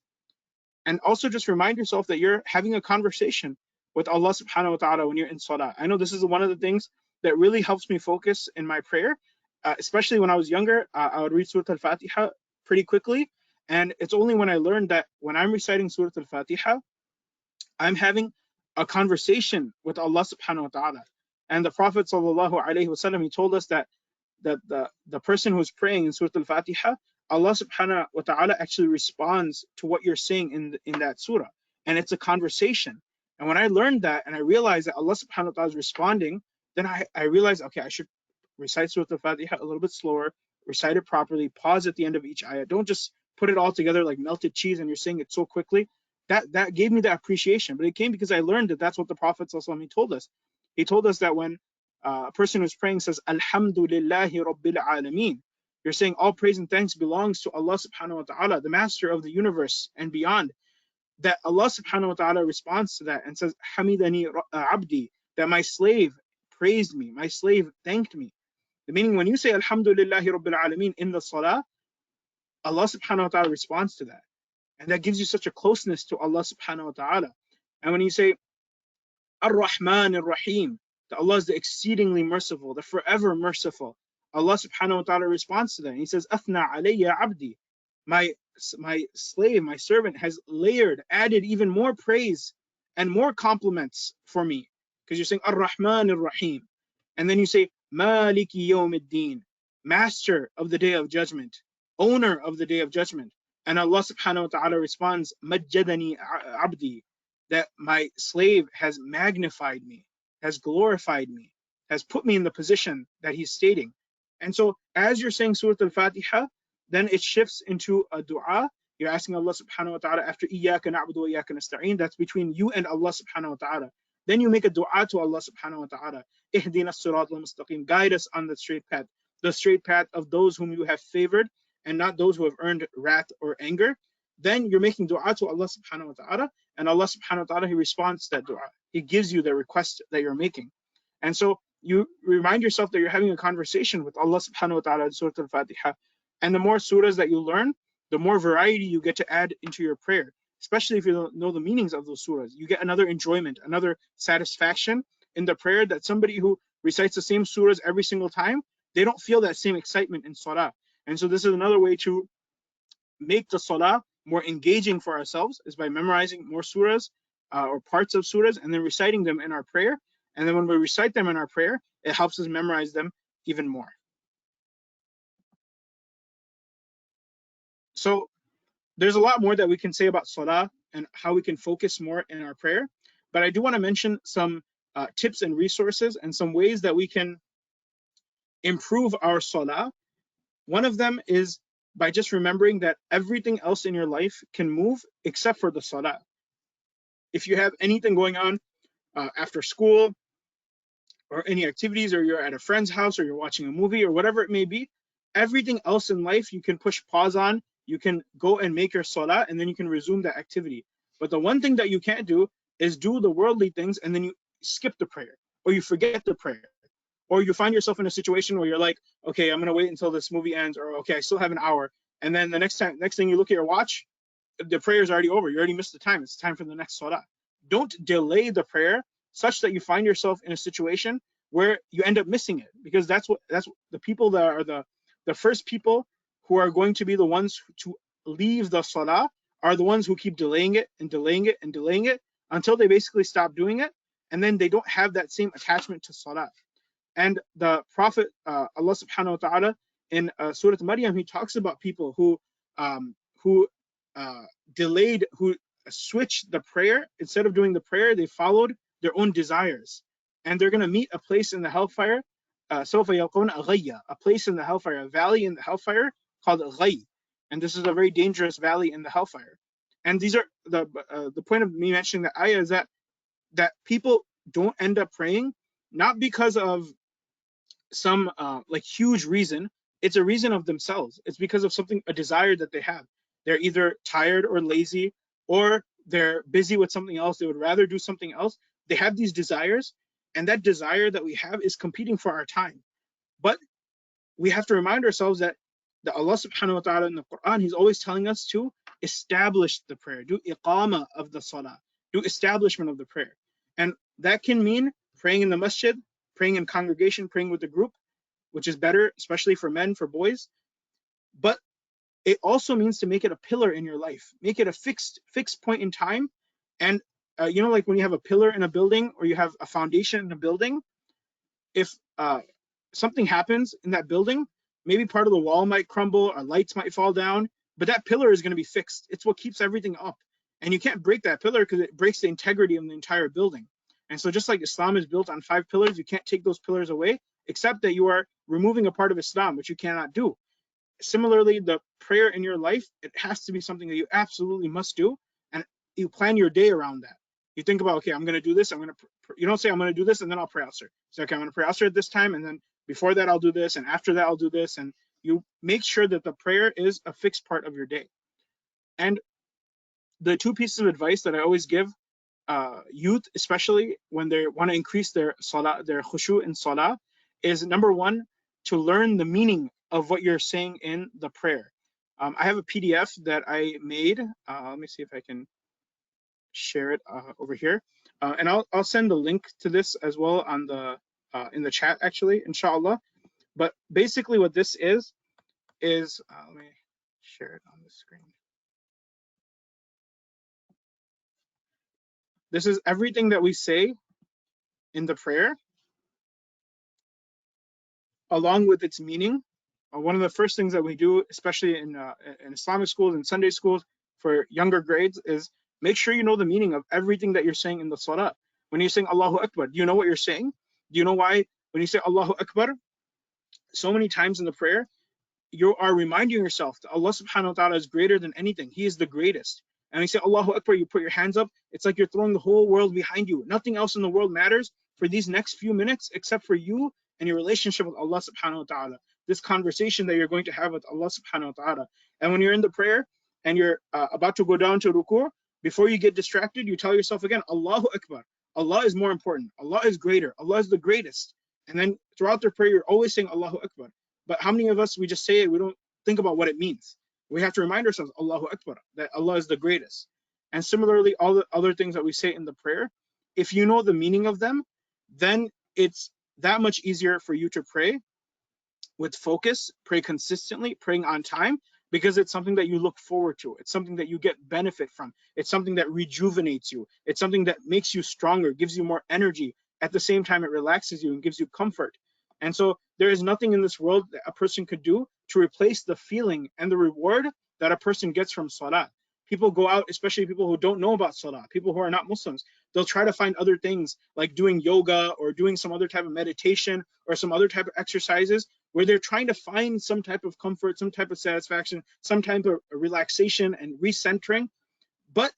And also just remind yourself that you're having a conversation with Allah subhanahu wa ta'ala when you're in salah. I know this is one of the things that really helps me focus in my prayer, especially when I was younger. I would read Surah Al-Fatiha pretty quickly, and it's only when I learned that when I'm reciting Surah Al-Fatiha, I'm having a conversation with Allah subhanahu wa ta'ala. And the Prophet sallallahu alaihi wasallam, he told us that the person who's praying in Surah Al-Fatiha, Allah subhanahu wa ta'ala actually responds to what you're saying in that surah. And it's a conversation. And when I learned that and I realized that Allah subhanahu wa ta'ala is responding, then I realized, okay, I should recite Surah Al-Fatiha a little bit slower, recite it properly, pause at the end of each ayah. Don't just put it all together like melted cheese and you're saying it so quickly. That gave me the appreciation, but it came because I learned that that's what the Prophet ﷺ told us. He told us that when a person who's praying says, Alhamdulillahi Rabbil Alameen, you're saying all praise and thanks belongs to Allah subhanahu wa ta'ala, the master of the universe and beyond. That Allah subhanahu wa ta'ala responds to that and says, Hamidani Abdi, that my slave praised me, my slave thanked me. The meaning when you say Alhamdulillahi Rabbil Alameen in the salah, Allah subhanahu wa ta'ala responds to that. And that gives you such a closeness to Allah subhanahu wa ta'ala. And when you say Ar-Rahman Ar-Rahim, that Allah is the exceedingly merciful, the forever merciful, Allah subhanahu wa ta'ala responds to that. And he says, Athna alayya abdi, my slave, my servant has layered, added even more praise and more compliments for me. Because you're saying Ar-Rahman Ar-Rahim. And then you say Maliki Yawmiddin, master of the day of judgment, owner of the day of judgment. And Allah subhanahu wa ta'ala responds, Majjadani abdi, that my slave has magnified me, has glorified me, has put me in the position that he's stating. And so as you're saying Surah Al-Fatiha, then it shifts into a dua. You're asking Allah subhanahu wa ta'ala after Iyyaka na'budu wa iyyaka nasta'een, that's between you and Allah subhanahu wa ta'ala. Then you make a dua to Allah subhanahu wa ta'ala. Ihdina as-sirat al-mustaqim, guide us on the straight path of those whom you have favored and not those who have earned wrath or anger. Then you're making dua to Allah subhanahu wa ta'ala, and Allah subhanahu wa ta'ala, he responds to that dua. He gives you the request that you're making. And so you remind yourself that you're having a conversation with Allah subhanahu wa ta'ala in Surah Al-Fatiha. And the more surahs that you learn, the more variety you get to add into your prayer, especially if you don't know the meanings of those surahs. You get another enjoyment, another satisfaction in the prayer that somebody who recites the same surahs every single time, they don't feel that same excitement in salah. And so this is another way to make the salah more engaging for ourselves, is by memorizing more surahs or parts of surahs and then reciting them in our prayer. And then when we recite them in our prayer, it helps us memorize them even more. So there's a lot more that we can say about salah and how we can focus more in our prayer. But I do want to mention some tips and resources and some ways that we can improve our salah. One of them is by just remembering that everything else in your life can move except for the salah. If you have anything going on after school or any activities, or you're at a friend's house, or you're watching a movie, or whatever it may be, everything else in life you can push pause on, you can go and make your salah, and then you can resume that activity. But the one thing that you can't do is do the worldly things and then you skip the prayer, or you forget the prayer. Or you find yourself in a situation where you're like, okay, I'm gonna wait until this movie ends, or okay, I still have an hour. And then the next thing you look at your watch, the prayer is already over. You already missed the time. It's time for the next salah. Don't delay the prayer such that you find yourself in a situation where you end up missing it, because that's the people that are the first people who are going to be the ones to leave the salah are the ones who keep delaying it and delaying it and delaying it until they basically stop doing it, and then they don't have that same attachment to salah. And the Prophet, Allah subhanahu wa ta'ala, in Surah Maryam, he talks about people who delayed, who switched the prayer. Instead of doing the prayer, they followed their own desires. And they're going to meet a place in the hellfire, سوف يلقون غيا, a place in the hellfire, a valley in the hellfire called Ghay. And this is a very dangerous valley in the hellfire. And these are the point of me mentioning the ayah is that people don't end up praying, not because of some like huge reason. It's a reason of themselves. It's because of something, a desire that they have. They're either tired or lazy, or they're busy with something else. They would rather do something else. They have these desires, and that desire that we have is competing for our time. But we have to remind ourselves that Allah subhanahu wa ta'ala in the Quran, he's always telling us to establish the prayer, do iqama of the salah, do establishment of the prayer. And that can mean praying in the masjid, praying in congregation, praying with the group, which is better, especially for men, for boys. But it also means to make it a pillar in your life, make it a fixed point in time. And like when you have a pillar in a building or you have a foundation in a building, if something happens in that building, maybe part of the wall might crumble or lights might fall down, but that pillar is going to be fixed. It's what keeps everything up. And you can't break that pillar because it breaks the integrity of the entire building. And so just like Islam is built on 5 pillars, you can't take those pillars away, except that you are removing a part of Islam, which you cannot do. Similarly, the prayer in your life, it has to be something that you absolutely must do, and you plan your day around that. You think about, okay, I'm going to do this. You don't say I'm going to do this and then I'll pray Asr. So, okay, I'm going to pray Asr at this time, and then before that I'll do this, and after that I'll do this, and you make sure that the prayer is a fixed part of your day. And the 2 pieces of advice that I always give youth, especially when they want to increase their salah, their khushu in salah, is number 1, to learn the meaning of what you're saying in the prayer. I have a PDF that I made. Let me see if I can share it over here, and I'll send the link to this as well on the in the chat, actually, inshallah. But basically, what this is let me share it on the screen. This is everything that we say in the prayer, along with its meaning. One of the first things that we do, especially in Islamic schools and Sunday schools for younger grades, is make sure you know the meaning of everything that you're saying in the salah. When you're saying Allahu Akbar, do you know what you're saying? Do you know why when you say Allahu Akbar, so many times in the prayer, you are reminding yourself that Allah subhanahu wa ta'ala is greater than anything. He is the greatest. And when you say Allahu Akbar, you put your hands up, it's like you're throwing the whole world behind you. Nothing else in the world matters for these next few minutes except for you and your relationship with Allah subhanahu wa ta'ala. This conversation that you're going to have with Allah subhanahu wa ta'ala. And when you're in the prayer and you're about to go down to ruku', before you get distracted, you tell yourself again, Allahu Akbar. Allah is more important. Allah is greater. Allah is the greatest. And then throughout the prayer, you're always saying Allahu Akbar. But how many of us, we just say it, we don't think about what it means. We have to remind ourselves, Allahu Akbar, that Allah is the greatest. And similarly, all the other things that we say in the prayer, if you know the meaning of them, then it's that much easier for you to pray with focus, pray consistently, praying on time, because it's something that you look forward to. It's something that you get benefit from. It's something that rejuvenates you. It's something that makes you stronger, gives you more energy. At the same time, it relaxes you and gives you comfort. And so there is nothing in this world that a person could do to replace the feeling and the reward that a person gets from salah. People go out, especially people who don't know about salah, people who are not Muslims, they'll try to find other things like doing yoga or doing some other type of meditation or some other type of exercises where they're trying to find some type of comfort, some type of satisfaction, some type of relaxation and recentering. But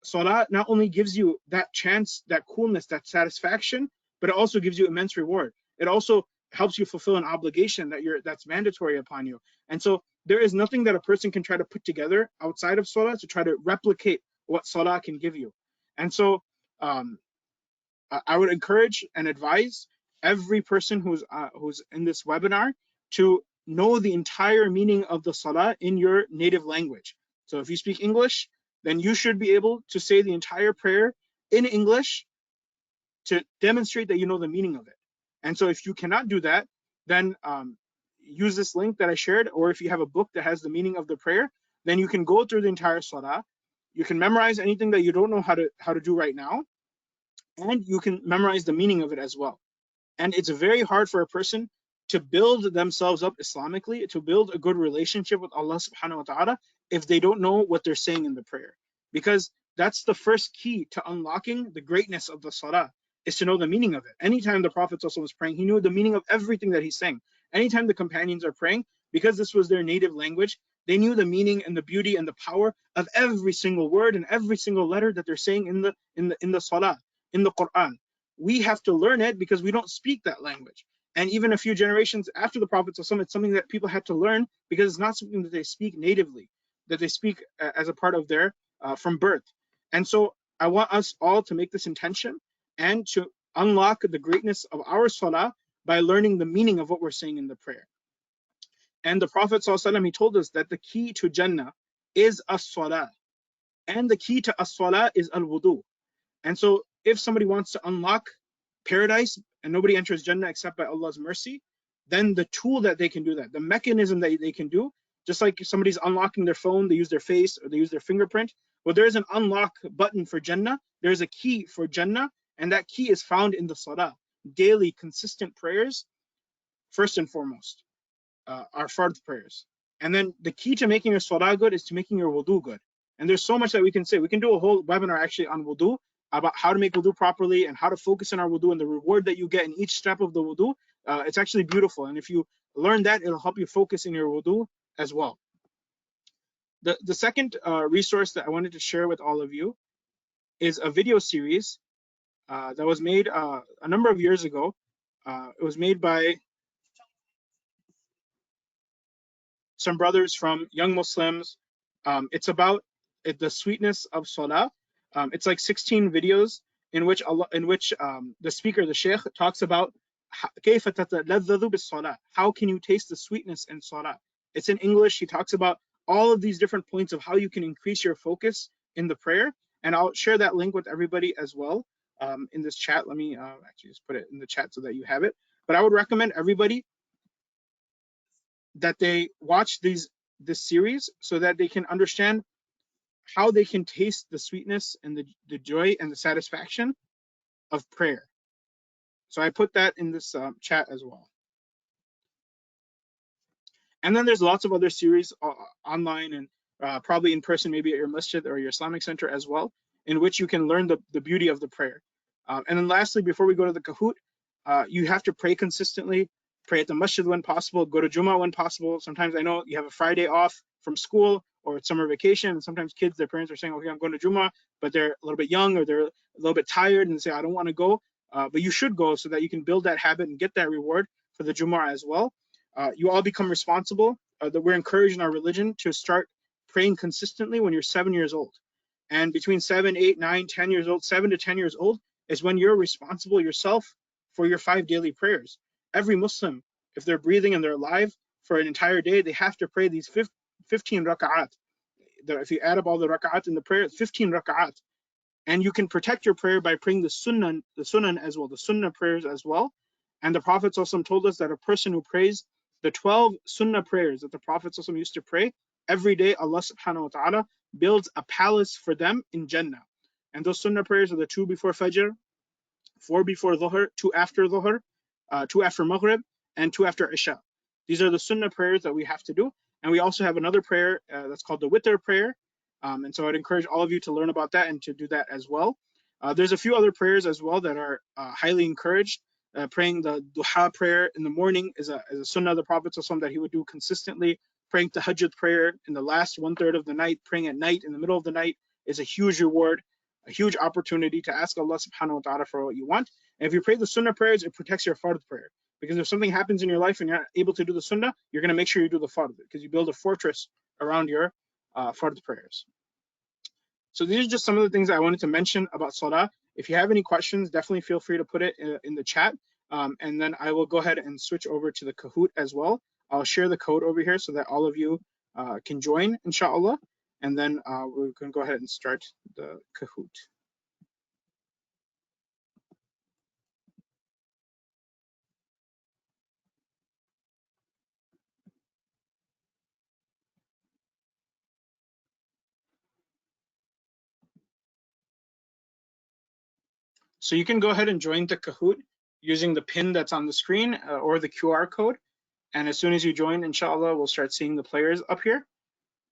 salah not only gives you that chance, that coolness, that satisfaction, but it also gives you immense reward. It also helps you fulfill an obligation that's mandatory upon you. And so there is nothing that a person can try to put together outside of salah to try to replicate what salah can give you. And so I would encourage and advise every person who's in this webinar to know the entire meaning of the salah in your native language. So if you speak English, then you should be able to say the entire prayer in English to demonstrate that you know the meaning of it. And so if you cannot do that, then use this link that I shared, or if you have a book that has the meaning of the prayer, then you can go through the entire salah. You can memorize anything that you don't know how to do right now, and you can memorize the meaning of it as well. And it's very hard for a person to build themselves up Islamically, to build a good relationship with Allah subhanahu wa ta'ala, if they don't know what they're saying in the prayer. Because that's the first key to unlocking the greatness of the salah, is to know the meaning of it. Anytime the Prophet was praying, he knew the meaning of everything that he's saying. Anytime the companions are praying, because this was their native language, they knew the meaning and the beauty and the power of every single word and every single letter that they're saying in the salah, in the Quran. We have to learn it because we don't speak that language. And even a few generations after the Prophet, it's something that people had to learn because it's not something that they speak natively, that they speak as a part of their from birth. And so I want us all to make this intention and to unlock the greatness of our salah by learning the meaning of what we're saying in the prayer. And the Prophet ﷺ, he told us that the key to Jannah is as-salah, and the key to as-salah is al-wudu. And so if somebody wants to unlock paradise and nobody enters Jannah except by Allah's mercy, then the tool that they can do that, the mechanism that they can do, just like if somebody's unlocking their phone, they use their face or they use their fingerprint. Well, there is an unlock button for Jannah. There's a key for Jannah, and that key is found in the Salah. Daily, consistent prayers, first and foremost, are fard prayers. And then the key to making your Salah good is to making your wudu good. And there's so much that we can say. We can do a whole webinar actually on wudu, about how to make wudu properly and how to focus on our wudu and the reward that you get in each step of the wudu. It's actually beautiful. And if you learn that, it'll help you focus in your wudu as well. The second resource that I wanted to share with all of you is a video series that was made a number of years ago. It was made by some brothers from young Muslims. It's about the sweetness of Salah. It's like 16 videos in which the speaker, the Sheikh, talks about how can you taste the sweetness in Salah. It's in English. He talks about all of these different points of how you can increase your focus in the prayer. And I'll share that link with everybody as well in this chat. Let me actually just put it in the chat so that you have it. But I would recommend everybody that they watch this series so that they can understand how they can taste the sweetness and the joy and the satisfaction of prayer. So I put that in this chat as well. And then there's lots of other series online and probably in person, maybe at your masjid or your Islamic center as well, in which you can learn the beauty of the prayer. And then lastly, before we go to the Kahoot, you have to pray consistently. Pray at the masjid when possible, go to Jummah when possible. Sometimes I know you have a Friday off from school or it's summer vacation, and sometimes kids, their parents are saying, okay, I'm going to Jummah, but they're a little bit young or they're a little bit tired and they say, I don't want to go. But you should go so that you can build that habit and get that reward for the Jummah as well. You all become responsible. That we're encouraged in our religion to start praying consistently when you're 7 years old. And between 7, 8, 9, 10 years old, 7 to 10 years old is when you're responsible yourself for your 5 daily prayers. Every Muslim, if they're breathing and they're alive for an entire day, they have to pray these 15 raka'at. If you add up all the raka'at in the prayer, it's 15 raka'at. And you can protect your prayer by praying the sunnah as well, the sunnah prayers as well. And the Prophet ﷺ told us that a person who prays the 12 sunnah prayers that the Prophet ﷺ used to pray, every day Allah subhanahu wa ta'ala builds a palace for them in Jannah. And those sunnah prayers are the 2 before Fajr, 4 before Dhuhr, 2 after Dhuhr, 2 after Maghrib, and 2 after Isha. These are the sunnah prayers that we have to do. And we also have another prayer that's called the witr prayer. And so I'd encourage all of you to learn about that and to do that as well. There's a few other prayers as well that are highly encouraged. Praying the duha prayer in the morning is a sunnah of the Prophet that he would do consistently. Praying tahajjud prayer in the last 1/3 of the night, praying at night in the middle of the night is a huge reward, a huge opportunity to ask Allah subhanahu wa ta'ala for what you want. And if you pray the sunnah prayers, it protects your fard prayer. Because if something happens in your life and you're not able to do the sunnah, you're going to make sure you do the fard, because you build a fortress around your fard prayers. So these are just some of the things that I wanted to mention about Salah. If you have any questions, definitely feel free to put it in the chat. And then I will go ahead and switch over to the Kahoot as well. I'll share the code over here so that all of you can join, inshallah. And then we can go ahead and start the Kahoot. So you can go ahead and join the Kahoot using the pin that's on the screen or the QR code. And as soon as you join, inshallah, we'll start seeing the players up here.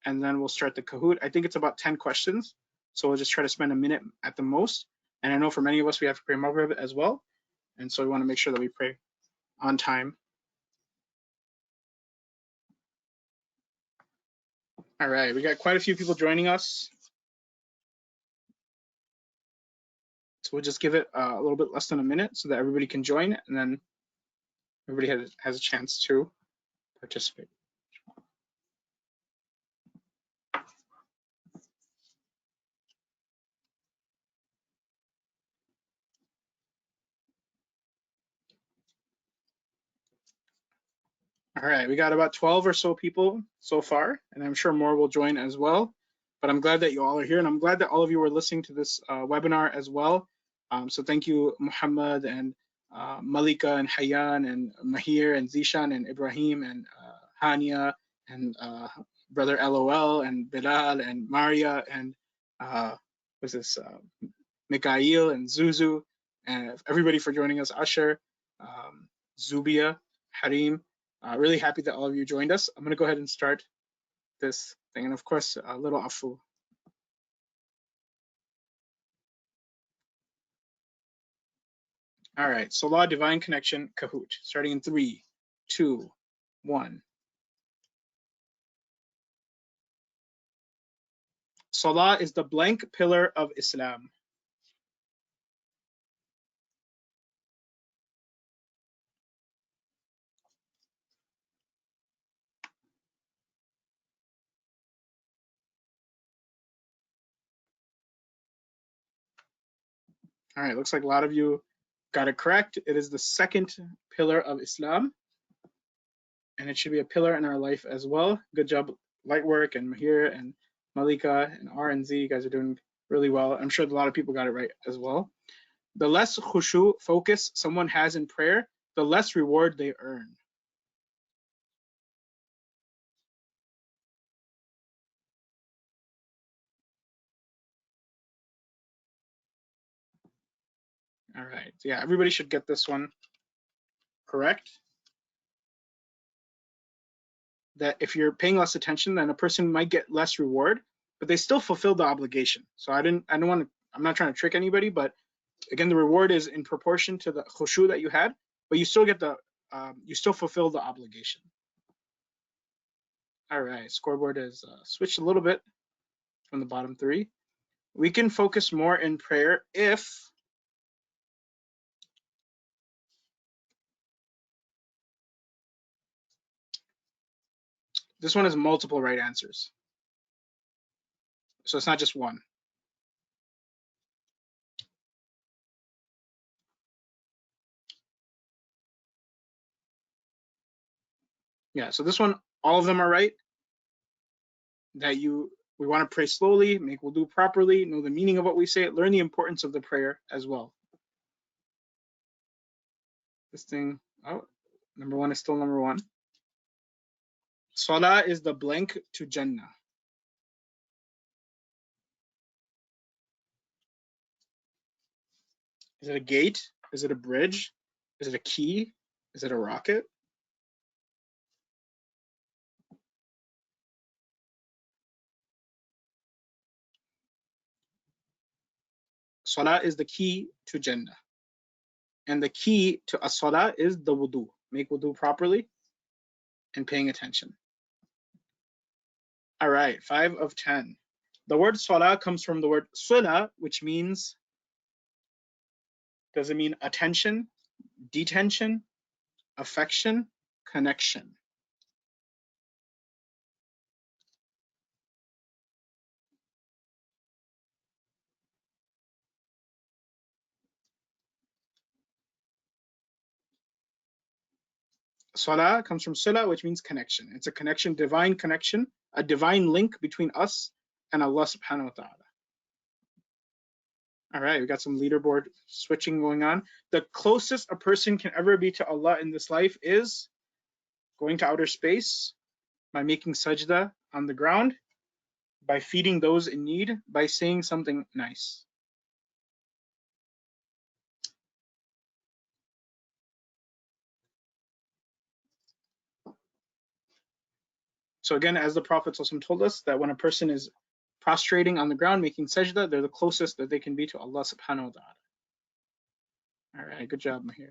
And then we'll start the Kahoot. I think it's about 10 questions. So we'll just try to spend a minute at the most. And I know for many of us, we have to pray Maghrib as well. And so we want to make sure that we pray on time. All right, we got quite a few people joining us. So we'll just give it a little bit less than a minute so that everybody can join, and then everybody has a chance to participate. All right, we got about 12 or so people so far, and I'm sure more will join as well. But I'm glad that you all are here, and I'm glad that all of you are listening to this webinar as well. So thank you, Muhammad and Malika and Hayyan and Mahir and Zishan and Ibrahim and Hania and brother LOL and Bilal and Maria and what's this Mikhail and Zuzu and everybody for joining us. Asher, Zubia, Harim. Really happy that all of you joined us. I'm going to go ahead and start this thing, and of course a little afu. All right, Salah, divine connection, Kahoot. Starting in 3, 2, 1. Salah is the blank pillar of Islam. All right, looks like a lot of you got it correct. It is the second pillar of Islam, and it should be a pillar in our life as well. Good job, Lightwork and Mahir and Malika and R and Z. You guys are doing really well. I'm sure a lot of people got it right as well. The less khushu, focus, someone has in prayer, the less reward they earn. All right, so yeah, everybody should get this one correct. That if you're paying less attention, then a person might get less reward, but they still fulfill the obligation. So I'm not trying to trick anybody, but again, the reward is in proportion to the khushu that you had, but you still get you still fulfill the obligation. All right, scoreboard is switched a little bit from the bottom 3. We can focus more in prayer if this one has multiple right answers. So it's not just one. Yeah, so this one, all of them are right. That we want to pray slowly, make wudu properly, know the meaning of what we say, learn the importance of the prayer as well. This thing, number 1 is still number 1. Salah is the blank to Jannah. Is it a gate? Is it a bridge? Is it a key? Is it a rocket? Salah is the key to Jannah. And the key to as-salah is the wudu. Make wudu properly and paying attention. All right, 5 of 10. The word salah comes from the word sula, which means, does it mean attention, detention, affection, connection? Salah comes from sula, which means connection. It's a connection, divine connection, a divine link between us and Allah subhanahu wa ta'ala. All right, we got some leaderboard switching going on. The closest a person can ever be to Allah in this life is going to outer space, by making sajda on the ground, by feeding those in need, by saying something nice. So again, as the Prophet told us, that when a person is prostrating on the ground, making sajda, they're the closest that they can be to Allah subhanahu wa ta'ala. All right, good job, Mahir.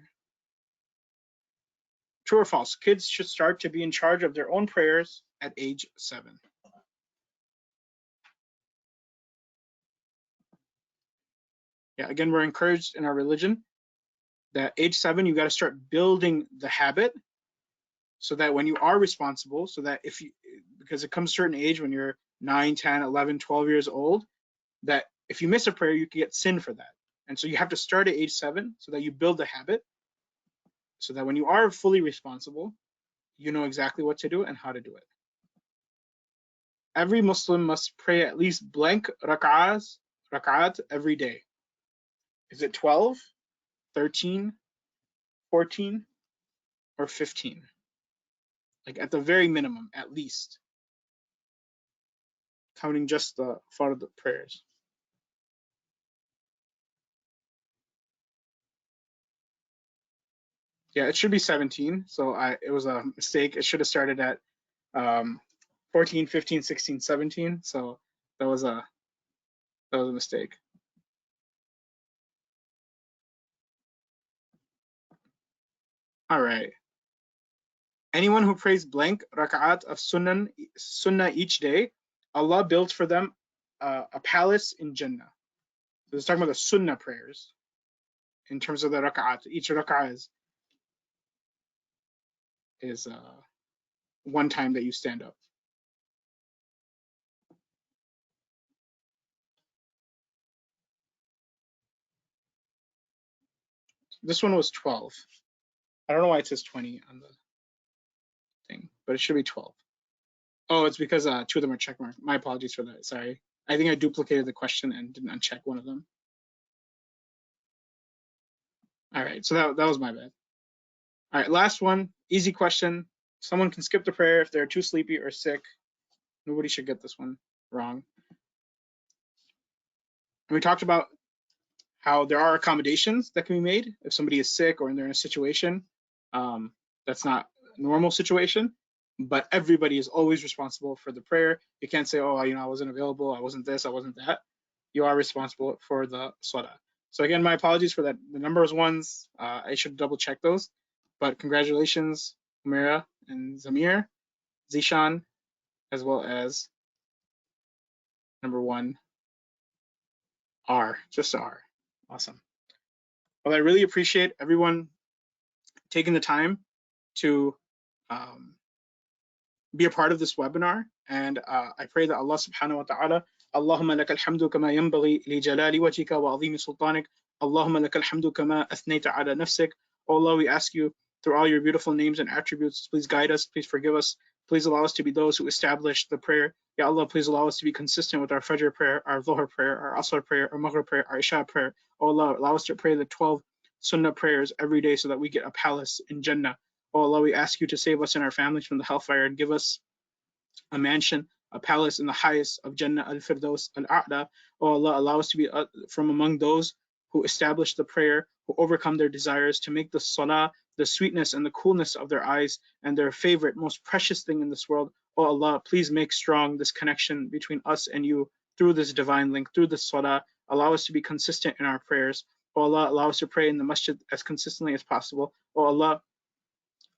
True or false? Kids should start to be in charge of their own prayers at age 7. Yeah, again, we're encouraged in our religion that age 7, you got to start building the habit so that when you are responsible, so that because it comes a certain age when you're 9, 10, 11, 12 years old, that if you miss a prayer, you can get sin for that. And so you have to start at age 7 so that you build the habit so that when you are fully responsible, you know exactly what to do and how to do it. Every Muslim must pray at least blank rak'at every day. Is it 12, 13, 14, or 15? Like at the very minimum, at least. Counting just the fard prayers. Yeah, it should be 17. So it was a mistake. It should have started at 14, 15, 16, 17. So that was a mistake. All right. Anyone who prays blank rak'at of sunnah each day, Allah builds for them a palace in Jannah. So it's talking about the sunnah prayers in terms of the rak'at. Each rak'at is one time that you stand up. This one was 12. I don't know why it says 20 on the thing, but it should be 12. Oh, it's because 2 of them are check marked. My apologies for that. Sorry. I think I duplicated the question and didn't uncheck one of them. All right, so that was my bad. All right, last one, easy question. Someone can skip the prayer if they're too sleepy or sick. Nobody should get this one wrong. And we talked about how there are accommodations that can be made if somebody is sick or they're in a situation that's not a normal situation, but everybody is always responsible for the prayer. You can't say, oh, I wasn't available, I wasn't this, I wasn't that. You are responsible for the salah. So again, my apologies for that. The numbers ones, I should double check those, but congratulations, Umira and Zamir, Zishan, as well as number 1, R, just R. Awesome. Well, I really appreciate everyone taking the time to be a part of this webinar. And I pray that Allah subhanahu wa ta'ala, Allahumma laka alhamdu kama yanbaghi li jalali wajhika wa azimi sultanik, Allahumma laka alhamdu kama athnayta ala nafsik. Oh Allah, we ask you through all your beautiful names and attributes, please guide us, please forgive us, please allow us to be those who establish the prayer. Ya Allah, please allow us to be consistent with our Fajr prayer, our Dhuhr prayer, our Asr prayer, our Maghrib prayer, our Isha prayer. Oh Allah, allow us to pray the 12 Sunnah prayers every day so that we get a palace in Jannah. Oh Allah, we ask you to save us and our families from the hellfire and give us a mansion, a palace in the highest of Jannah al-Firdaus al-A'la. Oh Allah, allow us to be from among those who establish the prayer, who overcome their desires, to make the salah, the sweetness and the coolness of their eyes and their favorite, most precious thing in this world. Oh Allah, please make strong this connection between us and you through this divine link, through this salah. Allow us to be consistent in our prayers. Oh Allah, allow us to pray in the masjid as consistently as possible. Oh Allah,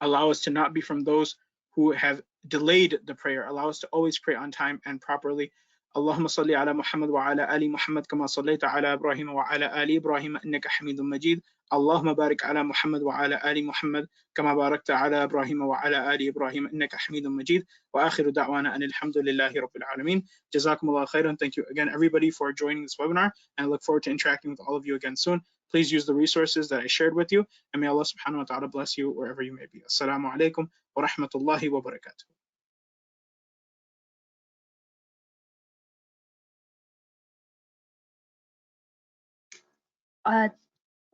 allow us to not be from those who have delayed the prayer. Allow us to always pray on time and properly. اللهم صل على محمد وعلى آل محمد كما صليت على إبراهيم وعلى آل إبراهيم إنك حميد مجيد. اللهم بارك على محمد وعلى آل محمد كما باركت على إبراهيم وعلى آل إبراهيم إنك حميد مجيد. وآخر دعوانا أن الحمد لله رب العالمين. جزاكم الله خيرا. Thank you again, everybody, for joining this webinar, and I look forward to interacting with all of you again soon. Please use the resources that I shared with you, and may Allah subhanahu wa ta'ala bless you wherever you may be. Assalamu alaikum wa rahmatullahi wa barakatuh.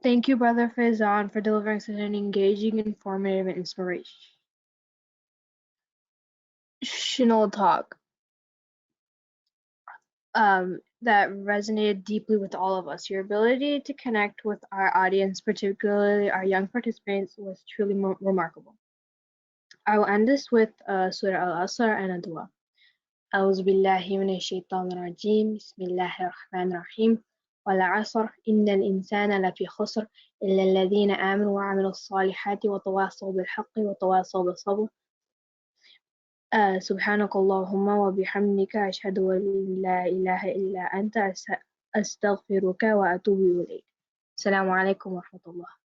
Thank you, Brother Faizan, for delivering such an engaging, informative, and inspirational talk that resonated deeply with all of us. Your ability to connect with our audience, particularly our young participants, was truly remarkable. I will end this with Surah Al-Asr and a dua. أعوذ بالله من الشيطان الرجيم بسم الله الرحمن الرحيم والعصر إن الإنسان لفي خسر إلا الذين آمنوا وعملوا الصالحات وتواصوا بالحق وتواصوا بالصبر سبحانك اللهم وبحمدك أشهد أن لا إله إلا أنت أستغفرك وأتوب إليك. السلام عليكم ورحمة الله.